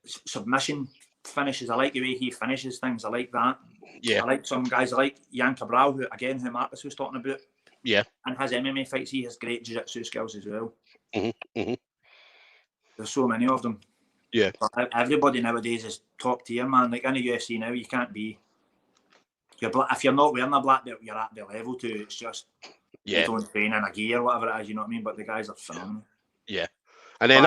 submission finishes. I like the way he finishes things. I like that. Yeah. I like some guys. I like Jan Cabral, who Marcus was talking about. Yeah. And his MMA fights, he has great jiu-jitsu skills as well. There's so many of them. Yeah. But everybody nowadays is top tier, man. Like in the UFC now, you can't be. If you're not wearing a black belt, you're at the level too. It's just you don't train in a gi or whatever it is. You know what I mean? But the guys are phenomenal. Yeah. And then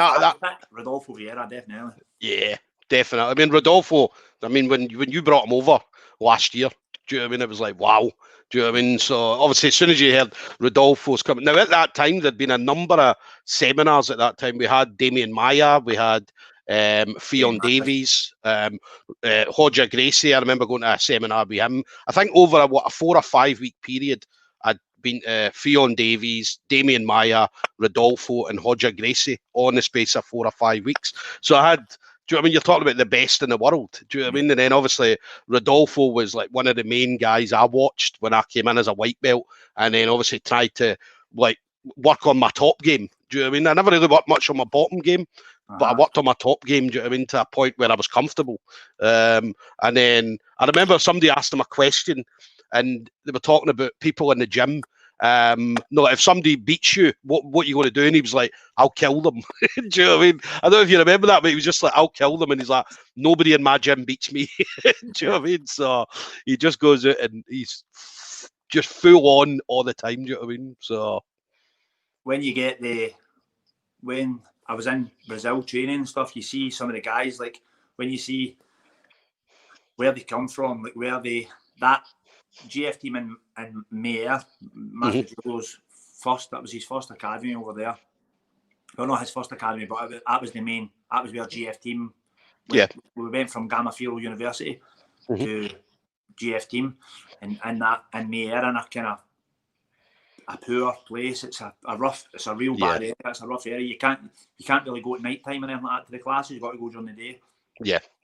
Rodolfo Vieira, definitely. Yeah, definitely. I mean, Rodolfo. I mean, when you brought him over last year, do you know what I mean? It was like, wow. Do you know what I mean? So obviously, as soon as you heard Rodolfo's coming, now at that time there'd been a number of seminars. At that time, we had Damien Maya, we had Fionn Davies, Hodja Gracie. I remember going to a seminar with him. I think over a 4 or 5 week period, I'd been Fionn Davies, Damien Maya, Rodolfo, and Hodja Gracie all in the space of 4 or 5 weeks. So I had. Do you know what I mean? You're talking about the best in the world. Do you know what I mean? And then obviously Rodolfo was like one of the main guys I watched when I came in as a white belt, and then obviously tried to like work on my top game. Do you know what I mean? I never really worked much on my bottom game, but I worked on my top game. Do you know what I mean? To a point where I was comfortable. And then I remember somebody asked him a question, and they were talking about people in the gym. No, if somebody beats you, what are you going to do? And he was like, I'll kill them. Do you know what I mean? I don't know if you remember that, but he was just like, I'll kill them. And he's like, nobody in my gym beats me. Do you know what I mean? So he just goes out and he's just full on all the time. Do you know what I mean? So when I was in Brazil training and stuff, you see some of the guys, like when you see where they come from, like that GFTeam in Mayer, Master Julio's that was his first academy over there. Well, not his first academy, but that was where GFTeam. We went from Gamafiro University to GFTeam, and in Mayer, in a kind of a poor place. It's a real bad area. It's a rough area. You can't really go at night time and anything like that to the classes. You've got to go during the day.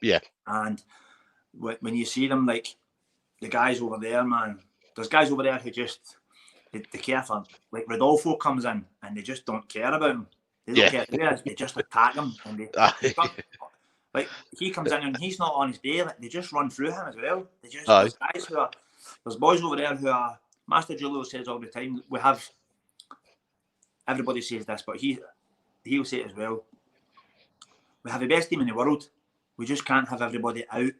Yeah. And when you see them, like the guys over there, man, there's guys over there who just they care for. Like Rodolfo comes in and they just don't care about him. They don't care who he is. They just attack him, and they like he comes in and he's not on his day. Like they just run through him as well. There's guys there's boys over there who are. Master Julio says all the time, everybody says this, but he'll say it as well. We have the best team in the world. We just can't have everybody out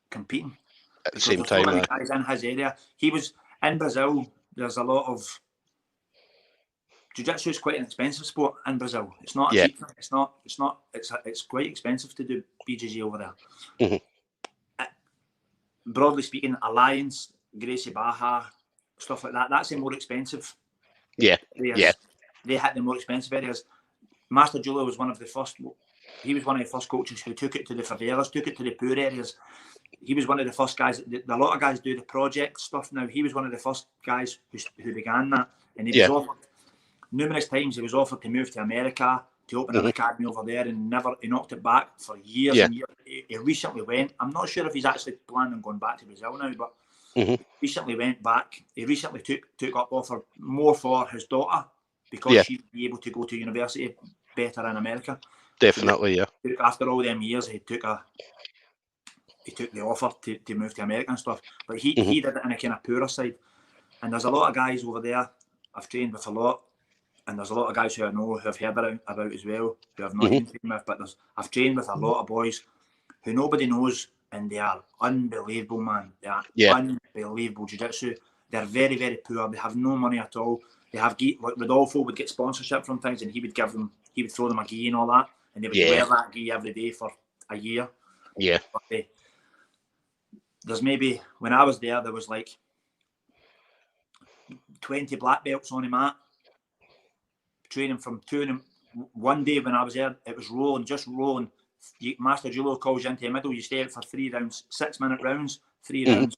competing. At the same time, so many guys in his area. He was in Brazil. There's a lot of jiu-jitsu is quite an expensive sport in Brazil. It's not a cheap thing. It's quite expensive to do BJJ over there. Broadly speaking, Alliance, Gracie Barra, stuff like that, that's the more expensive areas. They hit the more expensive areas. Master Julio was one of the first coaches who took it to the favelas, took it to the poor areas. He was one of the first guys. A lot of guys do the project stuff now. He was one of the first guys who began that. And he was offered, numerous times he was offered to move to America, to open an academy over there, and he knocked it back for years and years. He recently went. I'm not sure if he's actually planning on going back to Brazil now, but recently went back. He recently took up offer more for his daughter because she'd be able to go to university better in America. Definitely, After all them years, he took the offer to move to America and stuff. But he did it in a kind of poorer side. And there's a lot of guys over there I've trained with a lot, and there's a lot of guys who I know who I've heard about as well, who I've not even trained with, but I've trained with a lot of boys who nobody knows, and they are unbelievable, man. They are unbelievable jiu-jitsu. They're very, very poor. They have no money at all. They have gi. Like Rodolfo would get sponsorship from things, and he would throw them a gi and all that, and they would wear that gi every day for a year. Yeah. But there's maybe, when I was there was like 20 black belts on the mat, training from 2 in the, one day when I was there, it was rolling, just rolling. Master Julo calls you into the middle, you stay out for 3 rounds, 6-minute rounds, 3 rounds.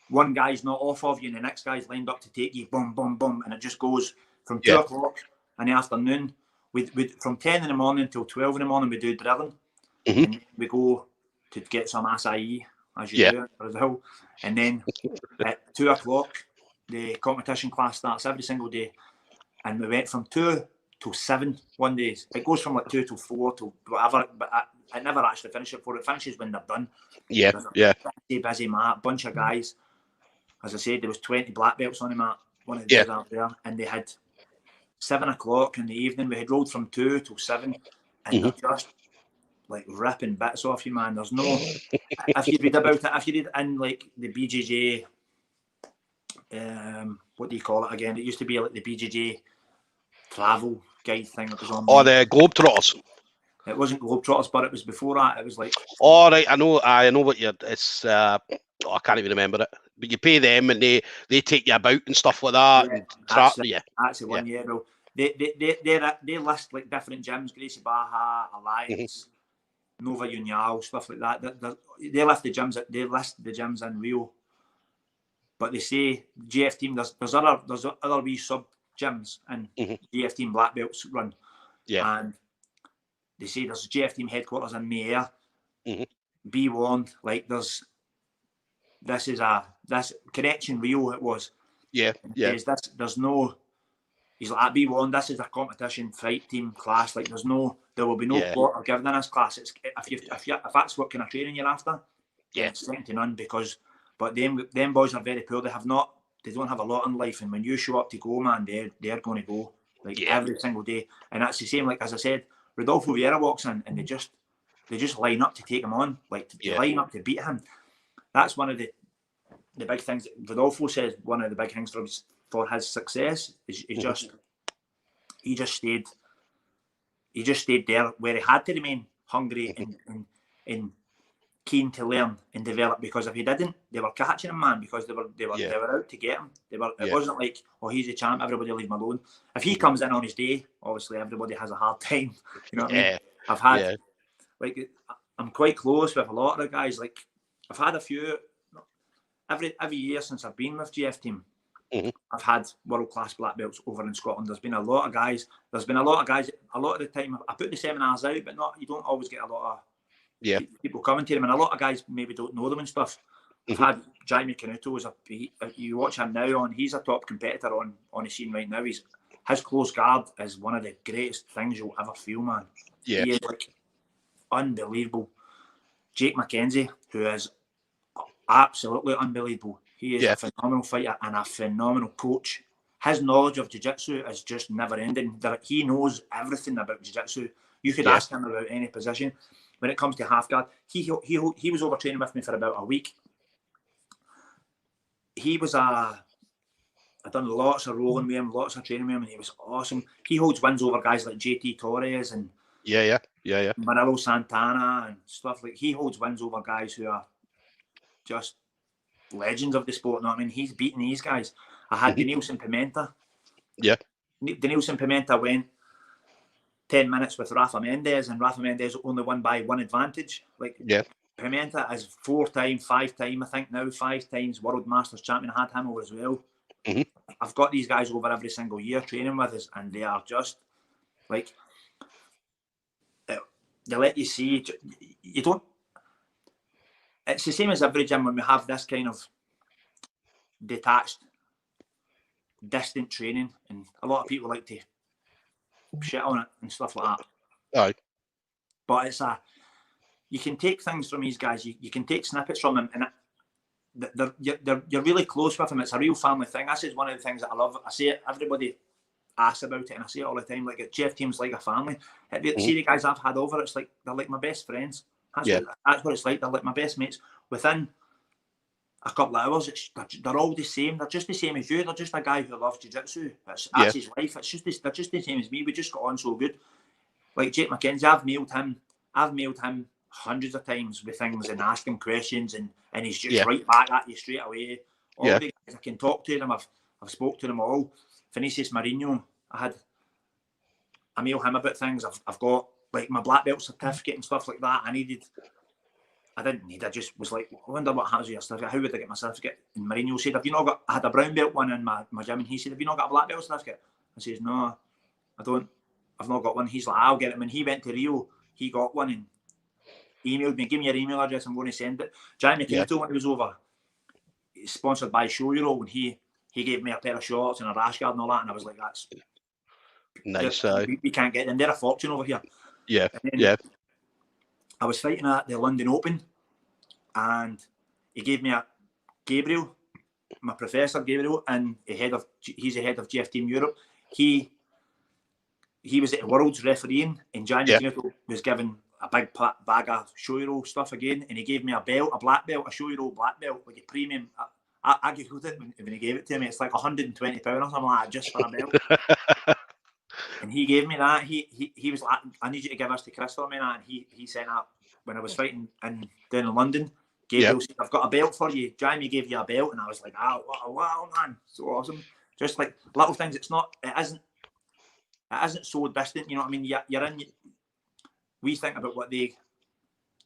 One guy's not off of you and the next guy's lined up to take you, boom, boom, boom, and it just goes from 2 o'clock in the afternoon. We from 10 in the morning till 12 in the morning we do drilling, and we go to get some acai, as you do in Brazil, and then at 2 o'clock the competition class starts every single day, and we went from 2 till 7 one day. It goes from like 2 till 4 till whatever, but I never actually finish it. It finishes when they're done. Busy mat, bunch of guys. As I said, there was 20 black belts on the mat. One of the days out there, and they had 7 o'clock in the evening. We had rolled from 2 till 7, and they're just like ripping bits off you, man. There's no. If you read about it, if you read in like the BJJ, what do you call it again? It used to be like the BJJ travel guide thing that was on. Oh, the Globetrotters. It wasn't Globetrotters, but it was before that. It was like. Oh, right, I know what you're. It's I can't even remember it. But you pay them and they take you about and stuff like that. Yeah, and that's the one. Yeah, well, they list like different gyms: Gracie Baja, Alliance, Nova União, stuff like that. They list the gyms in Rio, but they say GFTeam. There's other wee sub gyms and GFTeam black belts run. Yeah, and they say there's GFTeam headquarters in Mayer. Be warned, like this Connection Rio it was. Yeah. There's no. He's like, be warned, this is a competition fight team class. Like there will be no quarter given in this class. It's if that's what kind of training you're after, it's second to none, but them boys are very poor. They don't have a lot in life, and when you show up to go, man, they're going to go every single day. And that's the same, like as I said, Rodolfo Vieira walks in and they just line up to take him on, like they line up to beat him. That's one of the big things that Rodolfo says. One of the big things for his success is he just stayed there where he had to remain hungry and keen to learn and develop, because if he didn't, they were catching him, man, because they were out to get him. It wasn't like, oh, he's a champ, everybody leave him alone. If he comes in on his day, obviously everybody has a hard time. You know what I mean? I've had like, I'm quite close with a lot of the guys. Like I've had a few every year since I've been with GFTeam. I've had world-class black belts over in Scotland. There's been a lot of guys. A lot of the time I put the seminars out, but you don't always get a lot of people coming to them, and a lot of guys maybe don't know them and stuff. I've had Jaime Canuto, you watch him now he's a top competitor on the scene right now. His close guard is one of the greatest things you'll ever feel, man. He is like unbelievable. Jake McKenzie, who is absolutely unbelievable. He is a phenomenal fighter and a phenomenal coach. His knowledge of jiu-jitsu is just never ending. He knows everything about jiu-jitsu. You could ask him about any position. When it comes to half guard, he was overtraining with me for about a week. I've done lots of rolling with him, lots of training with him, and he was awesome. He holds wins over guys like JT Torres and Manolo Santana and stuff. Like he holds wins over guys who are just legends of the sport. You know what I mean? He's beating these guys. I had Denilson Pimenta. Denilson Pimenta went 10 minutes with Rafa Mendes, and Rafa Mendes only won by 1 advantage. Like Pimenta is 4-time, 5-time, I think now, 5 times World Masters champion. I had him over as well. I've got these guys over every single year training with us, and they are just like, they let you see. You don't. It's the same as every gym when we have this kind of detached, distant training, and a lot of people like to shit on it and stuff like that. Aye. But you can take things from these guys. You can take snippets from them, and you're really close with him. It's a real family thing. This is one of the things that I love. I say it, everybody asks about it, and I say it all the time. Like, GFTeam's like a family. See the guys I've had over, it's like they're like my best friends. That's what it's like. They're like my best mates. Within a couple of hours, they're all the same. They're just the same as you. They're just a guy who loves jiu-jitsu. That's his life. They're just the same as me. We just got on so good. Like Jake McKenzie, I've mailed him hundreds of times with things and asked him questions, and he's just right back at you straight away. All the guys, I can talk to them. I've spoke to them all. Vinicius Mourinho, I mail him about things. I've got like my black belt certificate and stuff like that. I didn't need. I just was like, I wonder what happens with your certificate. How would I get my certificate? And Mourinho said, "Have you not got?" I had a brown belt one in my gym, and he said, "Have you not got a black belt certificate?" I says, "No, I don't. I've not got one." He's like, "I'll get it." When he went to Rio, he got one and emailed me, "Give me your email address. I'm going to send it." Jamie Canuto, when he was over, he's sponsored by Shoyuro, and he gave me a pair of shorts and a rash guard and all that, and I was like, "That's nice." We can't get them. They're a fortune over here. Yeah, I was fighting at the London Open, and he gave me Gabriel, my professor Gabriel, and he's the head of GFTeam Europe. He was at the Worlds refereeing, and Jamie Canuto was given a big bag of Shoyuro stuff again, and he gave me a belt, a black belt, a Shoyuro black belt, like a premium. I googled it when he gave it to me. It's like £120 or something like that, just for a belt. And he gave me that. He was like, "I need you to give us to Chris for me," and he sent up when I was fighting down in London. Gabriel said, "I've got a belt for you. Jamie gave you a belt," and I was like, "Oh, wow, man, so awesome!" Just like little things. It isn't so distant. You know what I mean? You're in. We think about what they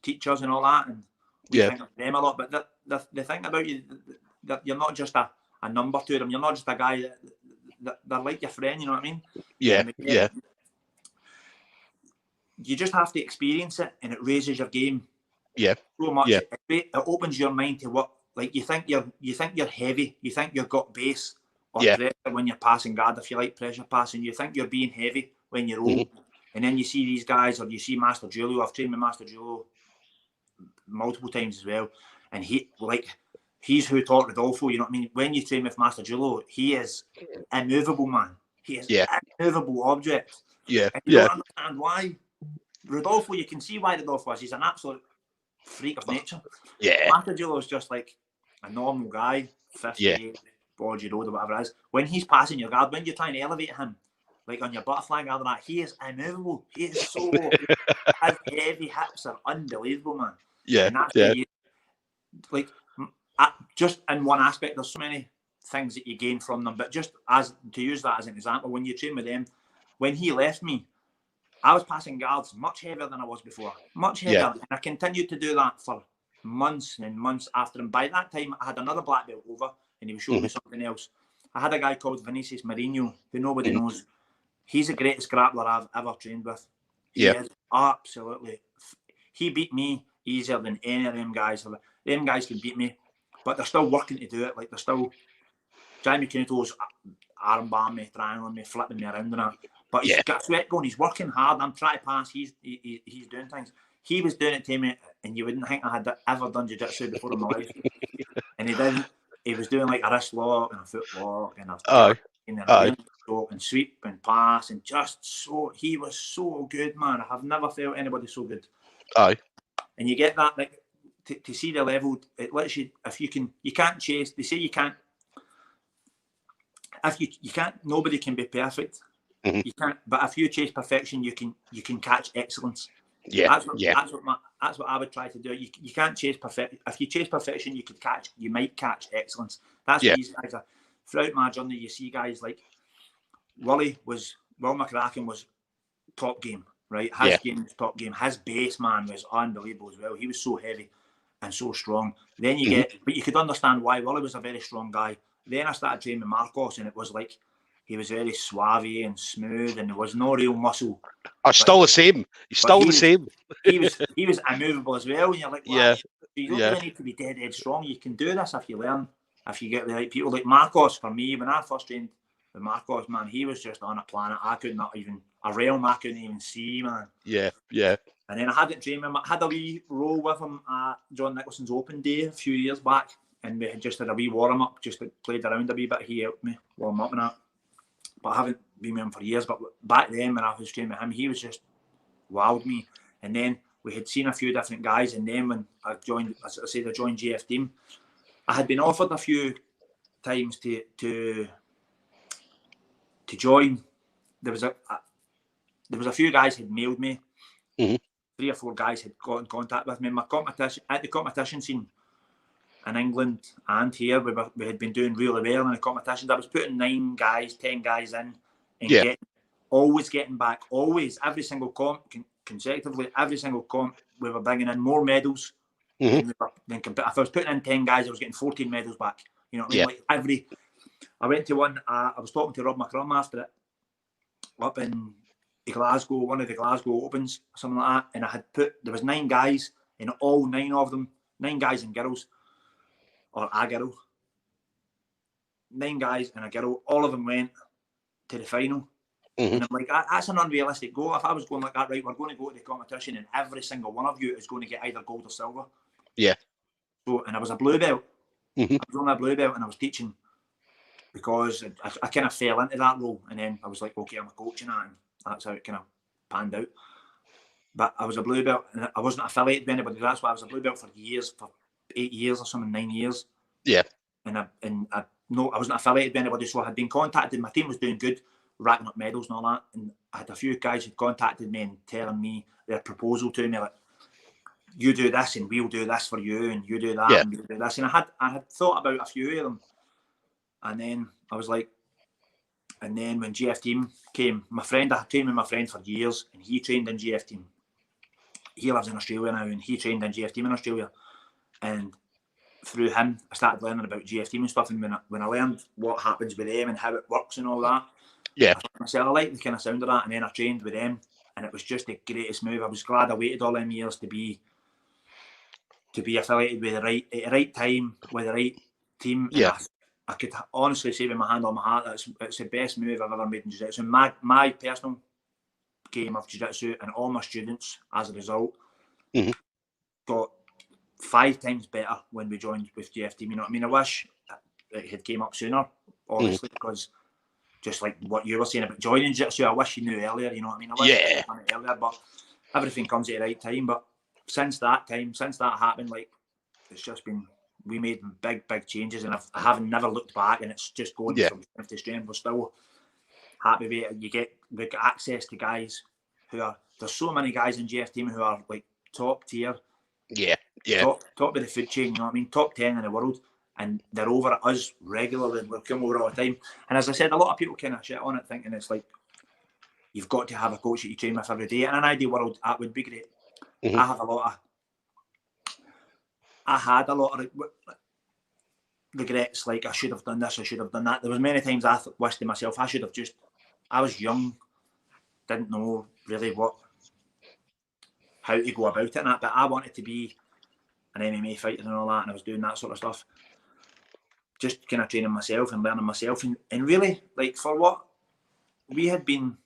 teach us and all that, and we think of them a lot. But the thing about you, that you're not just a number to them. You're not just a guy that they're like your friend. You know what I mean? Yeah. You just have to experience it, and it raises your game. So much. It opens your mind to what, like, you think you're heavy. You think you've got base or pressure when you're passing guard. If you like pressure passing, you think you're being heavy when you're old. And then you see these guys, or you see Master Julio. I've trained with Master Julio multiple times as well, and he's who taught Rodolfo. You know what I mean? When you train with Master Julio, he is immovable, man. He is an immovable object. And you don't understand why. Rodolfo, you can see why Rodolfo is. He's an absolute freak of nature. Master Julio is just like a normal guy, 58, Bodgy Road or whatever it is. When he's passing your guard, when you're trying to elevate him, like on your butterfly guard and that, he is immovable. He is so his heavy hips are unbelievable, man. And that's like, just in one aspect, there's so many things that you gain from them. But just as to use that as an example, when you train with them, when he left me, I was passing guards much heavier than I was before. Much heavier. And I continued to do that for months and months after him. By that time, I had another black belt over, and he was showing me something else. I had a guy called Vinicius Mourinho, who nobody knows. He's the greatest grappler I've ever trained with. He is absolutely. He beat me easier than any of them guys. Them guys can beat me, but they're still working to do it. Like, they're still. Jamie Canuto's armbar me, triangling me, flipping me around and that. But he's got sweat going. He's working hard. I'm trying to pass. He's doing things. He was doing it to me, and you wouldn't think I had ever done jiu-jitsu before in my life. And he didn't. He was doing like a wrist lock and a foot lock and and sweep and pass, and just so he was so good, man. I have never felt anybody so good. And you get that, like, to see the level. It lets you, if you can't chase. They say you can't. If you can't, nobody can be perfect. You can't, but if you chase perfection, you can catch excellence. That's what I would try to do. You can't chase perfection. If you chase perfection, you might catch excellence. That's what these guys are. Throughout my journey, you see guys like Will McCracken was top game, right? His game was top game. His base, man, was unbelievable as well. He was so heavy and so strong. Then you get, but you could understand why Willie was a very strong guy. Then I started training with Marcos, and it was like he was very suave and smooth, and there was no real muscle. Still the same. He's still the same. He was immovable as well. And you're like, wow, you don't really need to be dead strong. You can do this if you learn, if you get the right people. Like Marcos, for me, when I first trained with Marcos, man, he was just on a planet a realm I couldn't even see, man. And then I hadn't trained with him. I had a wee roll with him at John Nicholson's Open Day a few years back. and we had just had a wee warm up, just played around a wee bit. He helped me warm up and that. But I haven't been with him for years. But back then, when I was training with him, he was just wowed me. And then we had seen a few different guys. And then when I joined, as I said, I joined GFTeam. I had been offered a few times to join. There was a few guys had mailed me. 3 or 4 guys had got in contact with me. My competition at the competition scene in England and here, we had been doing really well in the competitions. I was putting 9 guys, 10 guys in, and always getting back, always every single comp consecutively, every single comp we were bringing in more medals. Than if I was putting in 10 guys, I was getting 14 medals back. You know what I mean? Like I went to one. I was talking to Rob McCrum after it up in Glasgow, one of the Glasgow Opens, something like that, and there was 9 guys, and all 9 of them, 9 guys and girls, or a girl, 9 guys and a girl, all of them went to the final. And I'm like, that's an unrealistic goal. If I was going like that, right, we're going to go to the competition and every single one of you is going to get either gold or silver. Yeah. So, and I was a blue belt. I was only a blue belt and I was teaching because I kind of fell into that role. And then I was like, okay, I'm a coach and that. And that's how it kind of panned out. But I was a blue belt and I wasn't affiliated with anybody. That's why I was a blue belt for years, for 8 years or something, 9 years. Yeah. And I wasn't affiliated with anybody, so I had been contacted. My team was doing good, racking up medals and all that. And I had a few guys who contacted me and telling me their proposal to me, like, you do this and we'll do this for you, and you do that and we'll do this. And I had thought about a few of them. And then I was like, and then when GFTeam came, I trained with my friend for years, and he trained in GFTeam. He lives in Australia now, and he trained in GFTeam in Australia. And through him, I started learning about GFTeam and stuff. And when I learned what happens with them and how it works and all that, I thought to myself, I like the kind of sound of that. And then I trained with them, and it was just the greatest move. I was glad I waited all them years to be affiliated with at the right time with the right team. Yeah. I could honestly say with my hand on my heart that it's the best move I've ever made in Jiu-Jitsu. My personal game of Jiu-Jitsu and all my students, as a result, got 5 times better when we joined with GFTeam. You know what I mean? I wish it had came up sooner, obviously, because just like what you were saying about joining Jiu-Jitsu, I wish you knew earlier. You know what I mean? I wish you had done it earlier, but everything comes at the right time. But since that happened, like, it's just been, we made big changes, and I haven't never looked back, and it's just going from strength to strength. We're still happy with it. We've got access to guys there's so many guys in GFTeam who are like top tier. Top of the food chain, you know what I mean? Top 10 in the world, and they're over at us regularly. We're coming over all the time. And as I said, a lot of people kind of shit on it, thinking it's like you've got to have a coach that you train with every day. In an ideal world, that would be great. I had a lot of regrets, like I should have done this, I should have done that. There was many times I wished to myself, I was young, didn't know really how to go about it and that, but I wanted to be an MMA fighter and all that, and I was doing that sort of stuff. Just kind of training myself and learning myself, and really, like, for what we had been,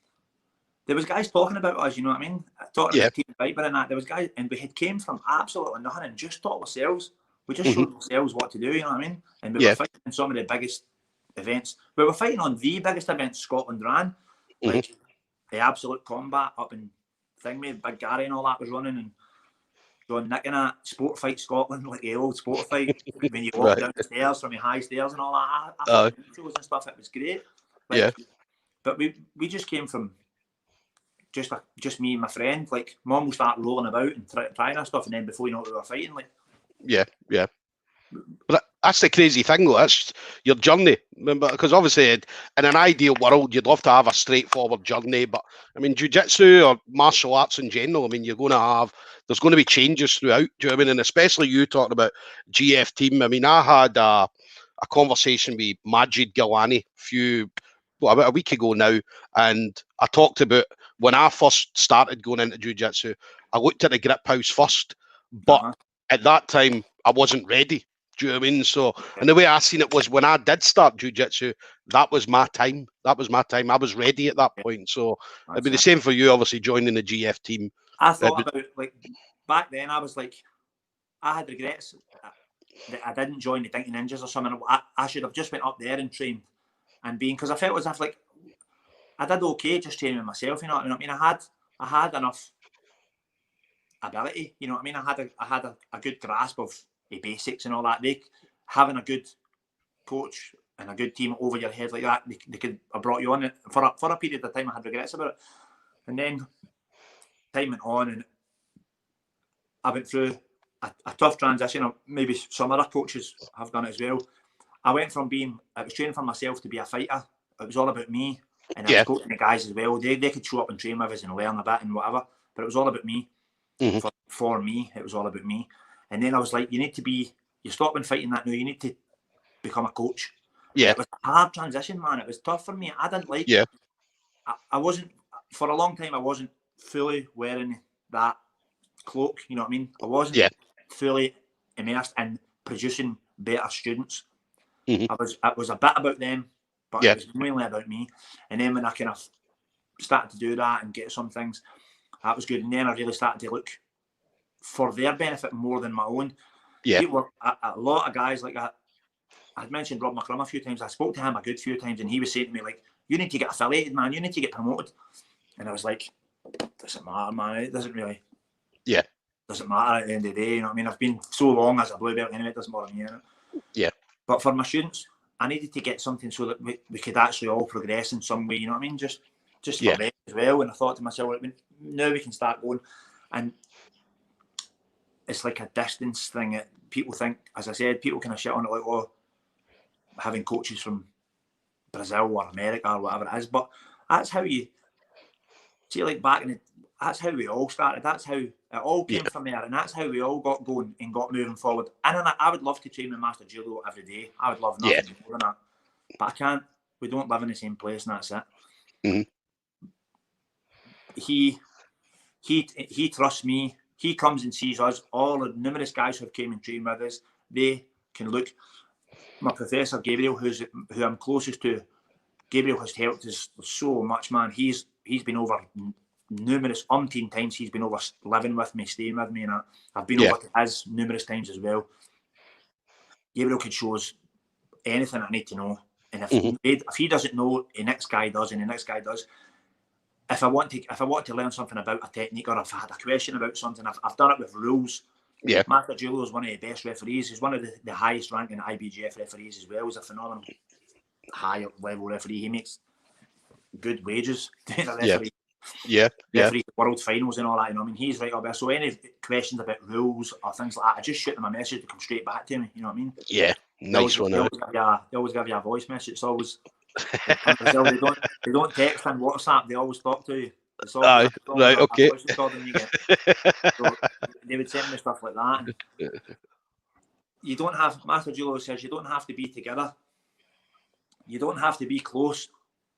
there was guys talking about us, you know what I mean? Talking about Team Viper and that. There was guys, and we had came from absolutely nothing and just taught ourselves. We just showed ourselves what to do, you know what I mean? And we were fighting in some of the biggest events. We were fighting on the biggest events Scotland ran, like the Absolute Combat up in Thingmade, Big Gary and all that was running, and John Nick and that, Sport Fight Scotland, like the old Sport Fight, when you walk down the stairs from the high stairs and all that. I thought shows and stuff, it was great. Like, but we just came from just me and my friend. Like, Mum will start rolling about and trying that stuff, and then before you know it, we were fighting. Like, But that's the crazy thing, though. That's your journey. Remember, because obviously, in an ideal world, you'd love to have a straightforward journey. But I mean, jiu-jitsu or martial arts in general, I mean, there's going to be changes throughout. Do you know what I mean? And especially you talking about GFTeam. I mean, I had a conversation with Majid Gilani about a week ago now, and I talked about when I first started going into jiu-jitsu, I looked at the grip house first, but at that time I wasn't ready. Do you know what I mean? So, and the way I seen it was when I did start jiu-jitsu, that was my time. I was ready at that point. So it'd be the same for you, obviously, joining the GFTeam. I thought about, like, back then I was like, I had regrets. I didn't join the Dinky Ninjas or something. I should have just went up there and trained, and because I felt as if like I did okay just training with myself. You know what I mean? I had enough ability. You know what I mean? I had a good grasp of the basics and all that. Having a good coach and a good team over your head like that, they could have brought you on for a period of time. I had regrets about it, and then time went on, and I went through a tough transition. Maybe some other coaches have done it as well. I went from I was training for myself to be a fighter. It was all about me, and I was coaching the guys as well. They could show up and train with us and learn a bit and whatever, but it was all about me. For me, it was all about me. And then I was like, you stop when fighting that now. You need to become a coach. Yeah. It was a hard transition, man. It was tough for me. I didn't like it. I wasn't, for a long time, I wasn't fully wearing that cloak, you know what I mean? I wasn't fully immersed in producing better students. It was a bit about them, but it was mainly about me. And then when I kind of started to do that and get some things, that was good. And then I really started to look for their benefit more than my own. People, a lot of guys like that. I'd mentioned Rob McCrum a few times. I spoke to him a good few times, and he was saying to me, like, you need to get affiliated, man. You need to get promoted. And I was like, doesn't matter, man. It doesn't really. Doesn't matter at the end of the day. You know what I mean? I've been so long as a blue belt anyway. It doesn't bother me. You know? But for my students, I needed to get something so that we could actually all progress in some way. You know what I mean? Just for them as well. And I thought to myself, now we can start going. And it's like a distance thing. People think, as I said, people kind of shit on it like, oh, having coaches from Brazil or America or whatever it is. But that's how you see, like back in that's how we all started. That's how it all came from there. And that's how we all got going and got moving forward. And I would love to train with Master Julio every day. I would love nothing more than that. But I can't. We don't live in the same place, and that's it. He trusts me. He comes and sees us. All the numerous guys who have came and trained with us, they can look. My professor Gabriel, who I'm closest to, Gabriel has helped us so much, man. He's been over numerous umpteen times. He's been over living with me, staying with me, and I've been over to his numerous times as well. Gabriel could show us anything I need to know, and if he doesn't know, the next guy does, and the next guy does. If I want to learn something about a technique, or if I had a question about something, I've done it with rules. Master Julio is one of the best referees. He's one of the highest ranking IBJF referees as well. He's a phenomenal high level referee. He makes good wages. Referee world finals and all that. You know, I mean, he's right up there. So any questions about rules or things like that, I just shoot them a message to come straight back to me. You know what I mean? Yeah, nice one. They always give you a voice message. It's always in Brazil, they don't text and WhatsApp. They always talk to you. It's always right. Okay. So they would send me stuff like that. You don't have. Master Julio says you don't have to be together. You don't have to be close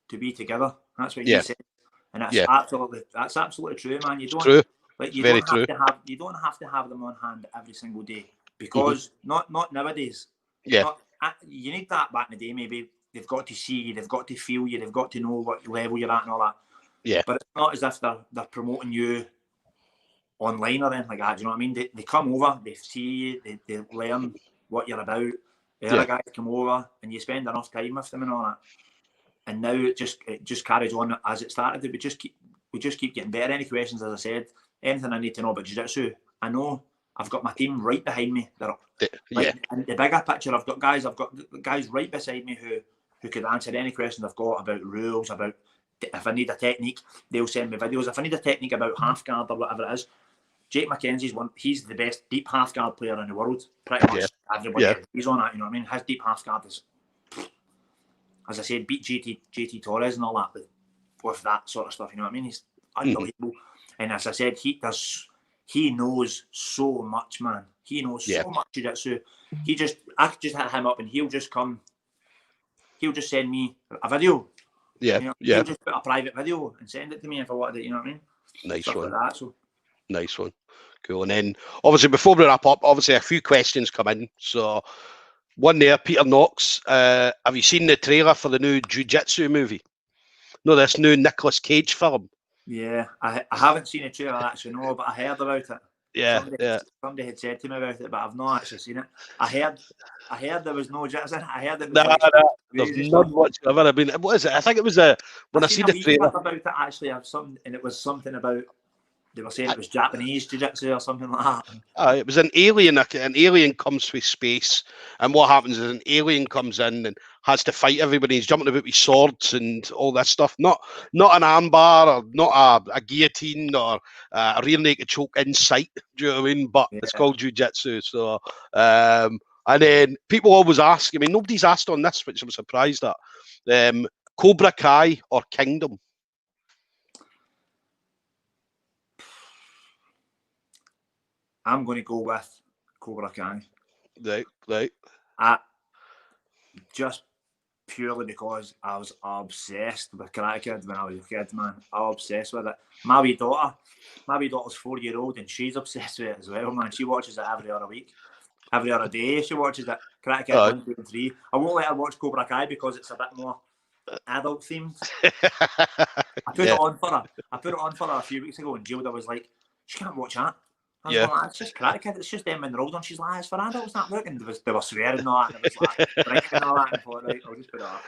to be together. That's what he said. And that's absolutely true, man. You don't you don't have to have them on hand every single day, because not nowadays. You need that back in the day. Maybe they've got to see you, they've got to feel you, they've got to know what level you're at and all that. But it's not as if they're promoting you online or anything like that. Do you know what I mean? They come over, they see you, they learn what you're about. The other guys come over, and you spend enough time with them and all that. And now it just carries on as it started. We just keep getting better. Any questions, as I said, anything I need to know about jiu-jitsu, I know I've got my team right behind me. In the bigger picture, I've got guys right beside me who could answer any questions I've got about rules, about if I need a technique, they'll send me videos. If I need a technique about half guard or whatever it is, Jake McKenzie's he's the best deep half guard player in the world. Pretty much everybody agrees on that, you know what I mean? His deep half guard is, as I said, beat JT Torres and all that with that sort of stuff, you know what I mean? He's unbelievable. And as I said, he knows so much, man. He knows so much jiu-jitsu. I could just hit him up and he'll just send me a video. He'll just put a private video and send it to me if I wanted it, you know what I mean? Nice Stuff one. Like that, so. Nice one. Cool. And then, obviously, before we wrap up, obviously, a few questions come in. So, one there, Peter Knox. Have you seen the trailer for the new Jujitsu movie? No, this new Nicolas Cage film. Yeah, I haven't seen a trailer actually, no, but I heard about it. Yeah, somebody had said to me about it, but I've not actually seen it. I heard there was no jits in it. I heard it was there's none whatsoever. I mean, what is it? I think it was when I see the trailer about it. Actually, I've something, and it was something about. They were saying it was Japanese jiu-jitsu or something like that. It was an alien. An alien comes through space, and what happens is an alien comes in and has to fight everybody. He's jumping about with swords and all that stuff. Not an armbar or not a guillotine or a rear naked choke in sight. Do you know what I mean? But it's called jiu-jitsu. So, and then people always ask. I mean, nobody's asked on this, which I'm surprised at. Cobra Kai or Kingdom? I'm going to go with Cobra Kai. Right. Just purely because I was obsessed with Karate Kid when I was a kid, man. I was obsessed with it. My wee daughter's 4-year-old, and she's obsessed with it as well, man. She watches it every other week. Every other day she watches it. Karate Kid 1, 2 and 3. I won't let her watch Cobra Kai because it's a bit more adult themed. I put it on for her a few weeks ago, and Gilda was like, she can't watch that. I was like, it's just Karate Kid, it's just them in the road, and she's like, it's for adults, that look, and they were swearing and all that, and it was like drinking and all that, and I thought, right, I'll just put it off.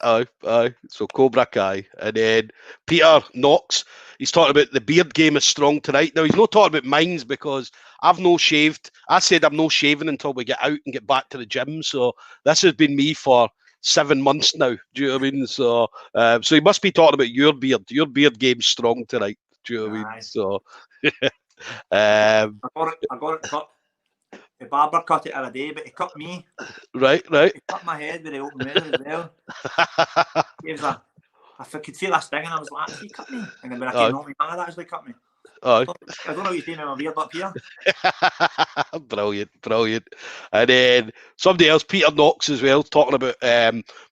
Aye. So Cobra Kai. And then Peter Knox, he's talking about the beard game is strong tonight. Now, he's not talking about mines because I've no shaved. I said I'm no shaving until we get out and get back to the gym. So this has been me for 7 months now. Do you know what I mean? So so he must be talking about your beard. Your beard game's strong tonight. Do you know what I mean? So I got it cut. The barber cut it in a day, but he cut me. Right. He cut my head with the open razor as well. I could feel that sting, and I was like, he cut me. And then when I came home, my dad actually cut me. I don't know what you're doing with my beard up here. Brilliant. And then somebody else, Peter Knox as well, talking about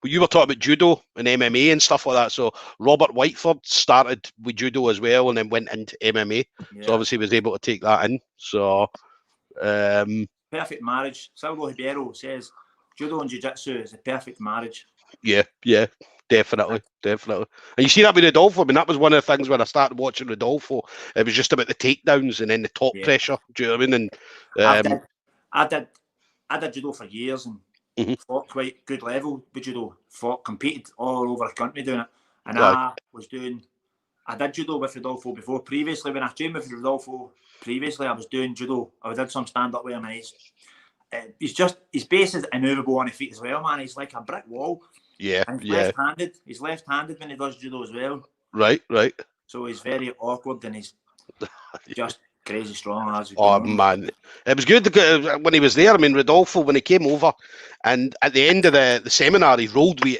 you were talking about judo and MMA and stuff like that. So Robert Whiteford started with judo as well and then went into MMA. Yeah. So obviously was able to take that in. So perfect marriage. Silvio Ribeiro says judo and jiu-jitsu is a perfect marriage. Yeah. Definitely. And you see that with Rodolfo. I mean, that was one of the things when I started watching Rodolfo. It was just about the takedowns and then the top pressure. Do you know what I mean? And I did judo for years and fought quite good level with judo. Competed all over the country doing it. And I did judo with Rodolfo before. Previously, when I trained with Rodolfo, I was doing judo. I did some stand-up with him, and his base is immovable on his feet as well, man. He's like a brick wall. Yeah, and left-handed. He's left-handed when he does judo as well. Right. So he's very awkward and he's just crazy strong. Man, it was good when he was there. I mean, Rodolfo, when he came over, and at the end of the seminar, he rolled with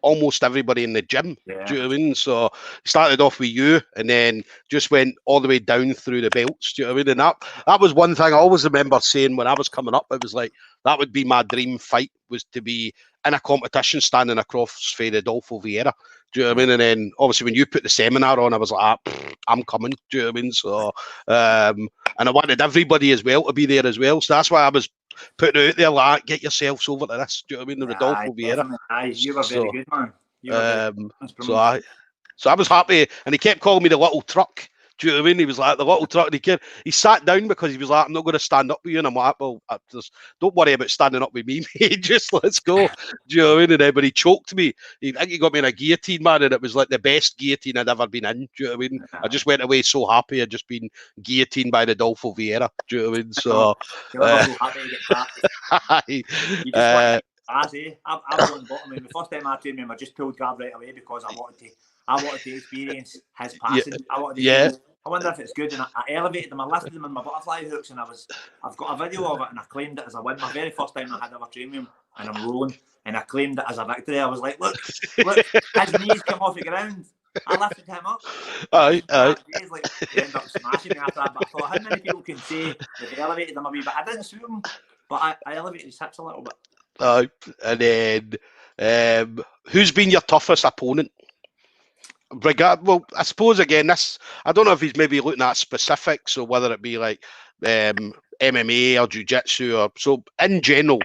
almost everybody in the gym. Yeah. Do you know what I mean? So he started off with you and then just went all the way down through the belts. Do you know what I mean? And that was one thing I always remember saying when I was coming up. It was like, that would be my dream fight, was to be in a competition standing across for Rodolfo Vieira. Do you know what I mean? And then obviously when you put the seminar on, I was like, I'm coming. Do you know what I mean? So, and I wanted everybody as well to be there as well. So that's why I was putting it out there, like, get yourselves over to this. Do you know what I mean? The Rodolfo Vieira. You were very good, man. So I was happy, and he kept calling me the little truck. Do you know what I mean? He was like the little truck. And he sat down because he was like, I'm not going to stand up with you. And I'm like, well, don't worry about standing up with me, mate. Just let's go. Do you know what I mean? But he choked me. I think he got me in a guillotine, man, and it was like the best guillotine I'd ever been in. Do you know what I mean? I just went away so happy. I'd just been guillotined by Rodolfo Vieira. Do you know what I mean? So you're never so happy to get that. I'm on bottom. The first time I trained him, I just pulled guard right away because I wanted to experience his passing. I wonder if it's good. And I elevated him, I lifted him in my butterfly hooks, and I've got a video of it, and I claimed it as a win. My very first time I had ever trained with him, and I'm rolling, and I claimed it as a victory. I was like, look, his knees come off the ground. I lifted him up. Aye. He ended up smashing me after that. But I thought, how many people can say that they elevated him a wee bit? I didn't shoot him, but I elevated his hips a little bit. And then, who's been your toughest opponent? Well, I suppose again, I don't know if he's maybe looking at specifics or whether it be like MMA or Jiu-Jitsu, or so in general,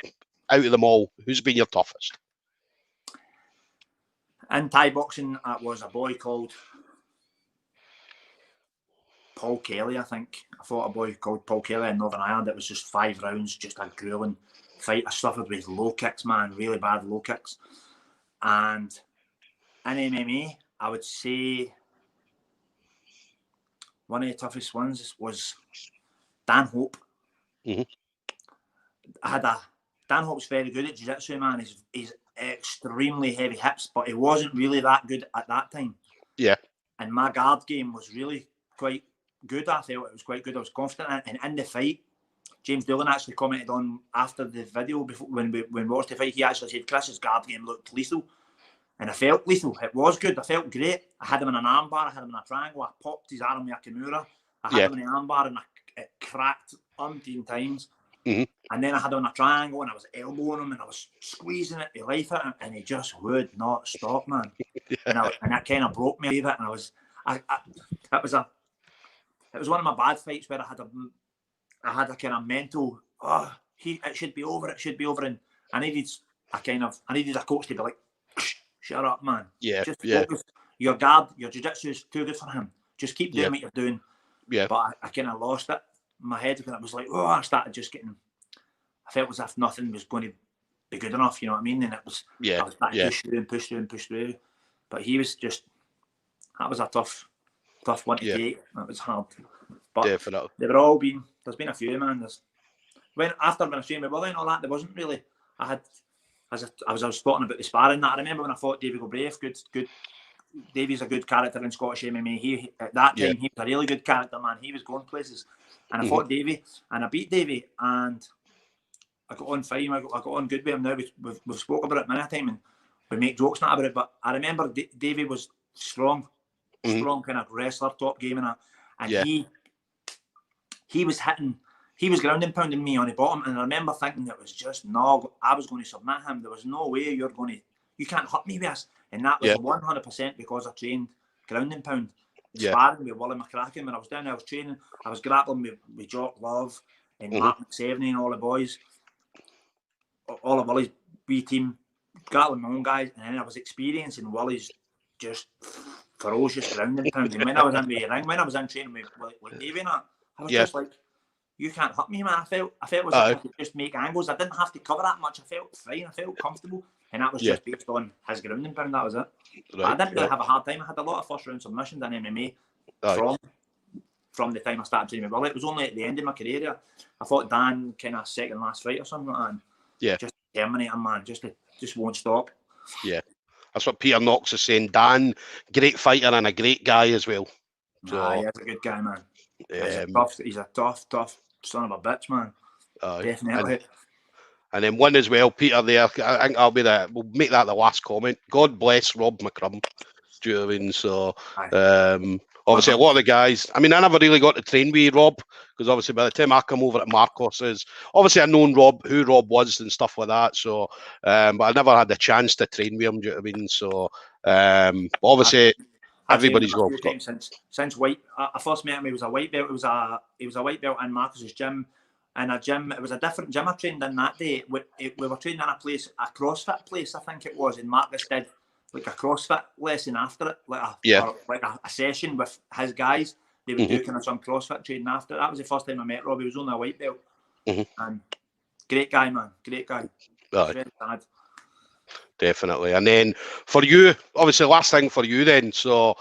out of them all, who's been your toughest? In Thai boxing, it was a boy called Paul Kelly, I think. I fought a boy called Paul Kelly in Northern Ireland. It was just 5 rounds, just a grueling fight. I suffered with low kicks, man, really bad low kicks. And in MMA, I would say one of the toughest ones was Dan Hope. Mm-hmm. Dan Hope's very good at jiu-jitsu, man. He's extremely heavy hips, but he wasn't really that good at that time. Yeah. And my guard game was really quite good. I felt it was quite good. I was confident in it. And in the fight, James Doolan actually commented on after the video before when we watched the fight. He actually said Chris's guard game looked lethal, and I felt lethal. It was good. I felt great. I had him in an armbar. I had him in a triangle. I popped his arm with a kimura. I had him in the armbar, and it cracked umpteen times. Mm-hmm. And then I had him in a triangle, and I was elbowing him, and I was squeezing it to life at him, and he just would not stop, man. And that kind of broke me a bit. And it was one of my bad fights where I had a kind of mental, it should be over, and I needed a coach to be like, shut up, man. Yeah. Just focus. Your guard, your jiu-jitsu is too good for him. Just keep doing what you're doing. Yeah. But I kind of lost it. My head, and it was like, I started just getting, I felt as if nothing was going to be good enough, you know what I mean? And it was, I was starting to push through. But he was just, that was a tough one to take. That was hard. But definitely. There's been a few, man. When I trained with Willie and all that, there wasn't really, I was talking about the sparring that. I remember when I fought Davy Galbraith, good. Davy's a good character in Scottish MMA. At that time, he was a really good character, man. He was going places. And I fought Davy, and I beat Davy, and I got on fine. I got on good with him now. We've spoke about it many a time, and we make jokes now about it. But I remember Davy was strong kind of wrestler, top game and that. And he was hitting, he was ground and pounding me on the bottom. And I remember thinking it was just, no, I was going to submit him. There was no way you can't hurt me with this. And that was 100% because I trained ground and pound. Sparring with Willie McCracken when I was down there, I was training, I was grappling with Jock Love and Mark McSeveny and all the boys, all of Willie's B team, grappling my own guys, and then I was experiencing Willie's just ferocious ground and pound. And when I was in the ring, when I was in training with Davey and that, I was just like, you can't hurt me, man. I felt as if I could just make angles. I didn't have to cover that much. I felt fine. I felt comfortable. And that was just based on his ground and pound. That was it. Right. I didn't really have a hard time. I had a lot of first round submissions in MMA from the time I started training with Willie. It was only at the end of my career. I fought Dan kind of second last fight or something like that. And just terminate him, man. Just won't stop. Yeah. That's what Peter Knox is saying. Dan, great fighter and a great guy as well. So, he's a good guy, man. He's a tough son of a bitch, man. Definitely. And then one as well, Peter there. I think we'll make that the last comment. God bless Rob McCrum. Do you know what I mean? So obviously a lot of the guys, I mean, I never really got to train with Rob, because obviously by the time I come over at Marcos's, obviously I known who Rob was and stuff like that. So but I never had the chance to train with him, do you know what I mean? So obviously everybody's Rob. Since white, I first met him, he was a white belt. He was a white belt in Marcus's gym. And a gym, it was a different gym I trained in that day. We were training in a CrossFit place, I think it was, and Marcus did like a CrossFit lesson after it, like a session with his guys. They would do kind of some CrossFit training after. That was the first time I met Rob. He was only a white belt. And great guy, man. Great guy. Very sad. Definitely. And then for you, obviously last thing for you then, so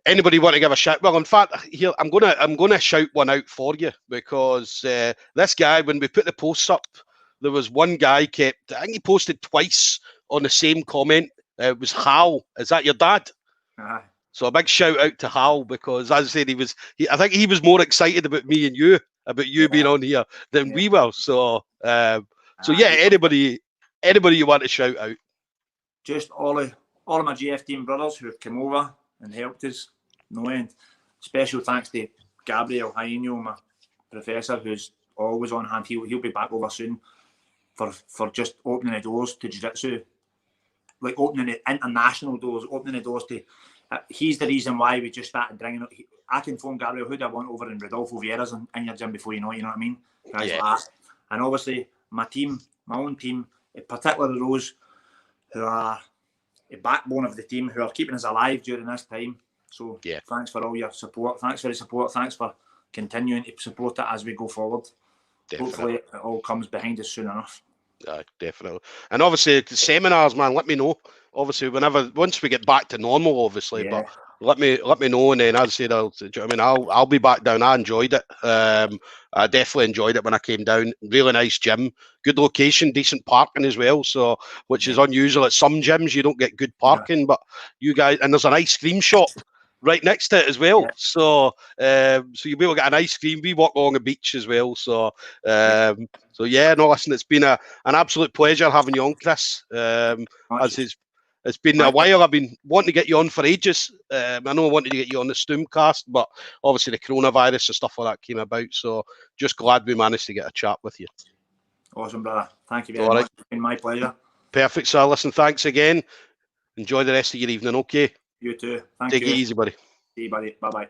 anybody want to give a shout? Well, in fact, here I'm gonna shout one out for you, because this guy, when we put the posts up, there was one guy I think he posted twice on the same comment. It was Hal. Is that your dad? So a big shout out to Hal, because as I said, I think he was more excited about me and you, being on here than we were. So anybody you want to shout out? Just all of my GFTeam brothers who have come over and helped us, no end. Special thanks to Gabriel Jaino, my professor, who's always on hand. He'll be back over soon for just opening the doors to Jiu-Jitsu, like opening the international doors, opening the doors to. He's the reason why we just started bringing. I can phone Gabriel, who do I want over in Rodolfo Vieira's in your gym before you know what I mean? Guys like that. And obviously my own team, particularly those who are the backbone of the team, who are keeping us alive during this time. So yeah, thanks for all your support. Thanks for the support. Thanks for continuing to support it as we go forward. definitely. Hopefully it all comes behind us soon enough. Definitely. And obviously the seminars, man, let me know. Obviously, once we get back to normal, obviously, but let me know, and then as I said, I'll be back down. I enjoyed it. I definitely enjoyed it when I came down. Really nice gym, good location, decent parking as well. So, which is unusual at some gyms, you don't get good parking, but you guys, and there's an ice cream shop right next to it as well. So, so you'll be able to get an ice cream. We walk along the beach as well. So, so yeah, no, listen, it's been an absolute pleasure having you on, Chris. It's been a while. I've been wanting to get you on for ages. I know I wanted to get you on the Stoomcast, but obviously the coronavirus and stuff like that came about. So just glad we managed to get a chat with you. Awesome, brother. Thank you very much. It's been my pleasure. Perfect, sir. Listen, thanks again. Enjoy the rest of your evening, okay? You too. Thank you. Take it easy, buddy. See you, buddy. Bye-bye.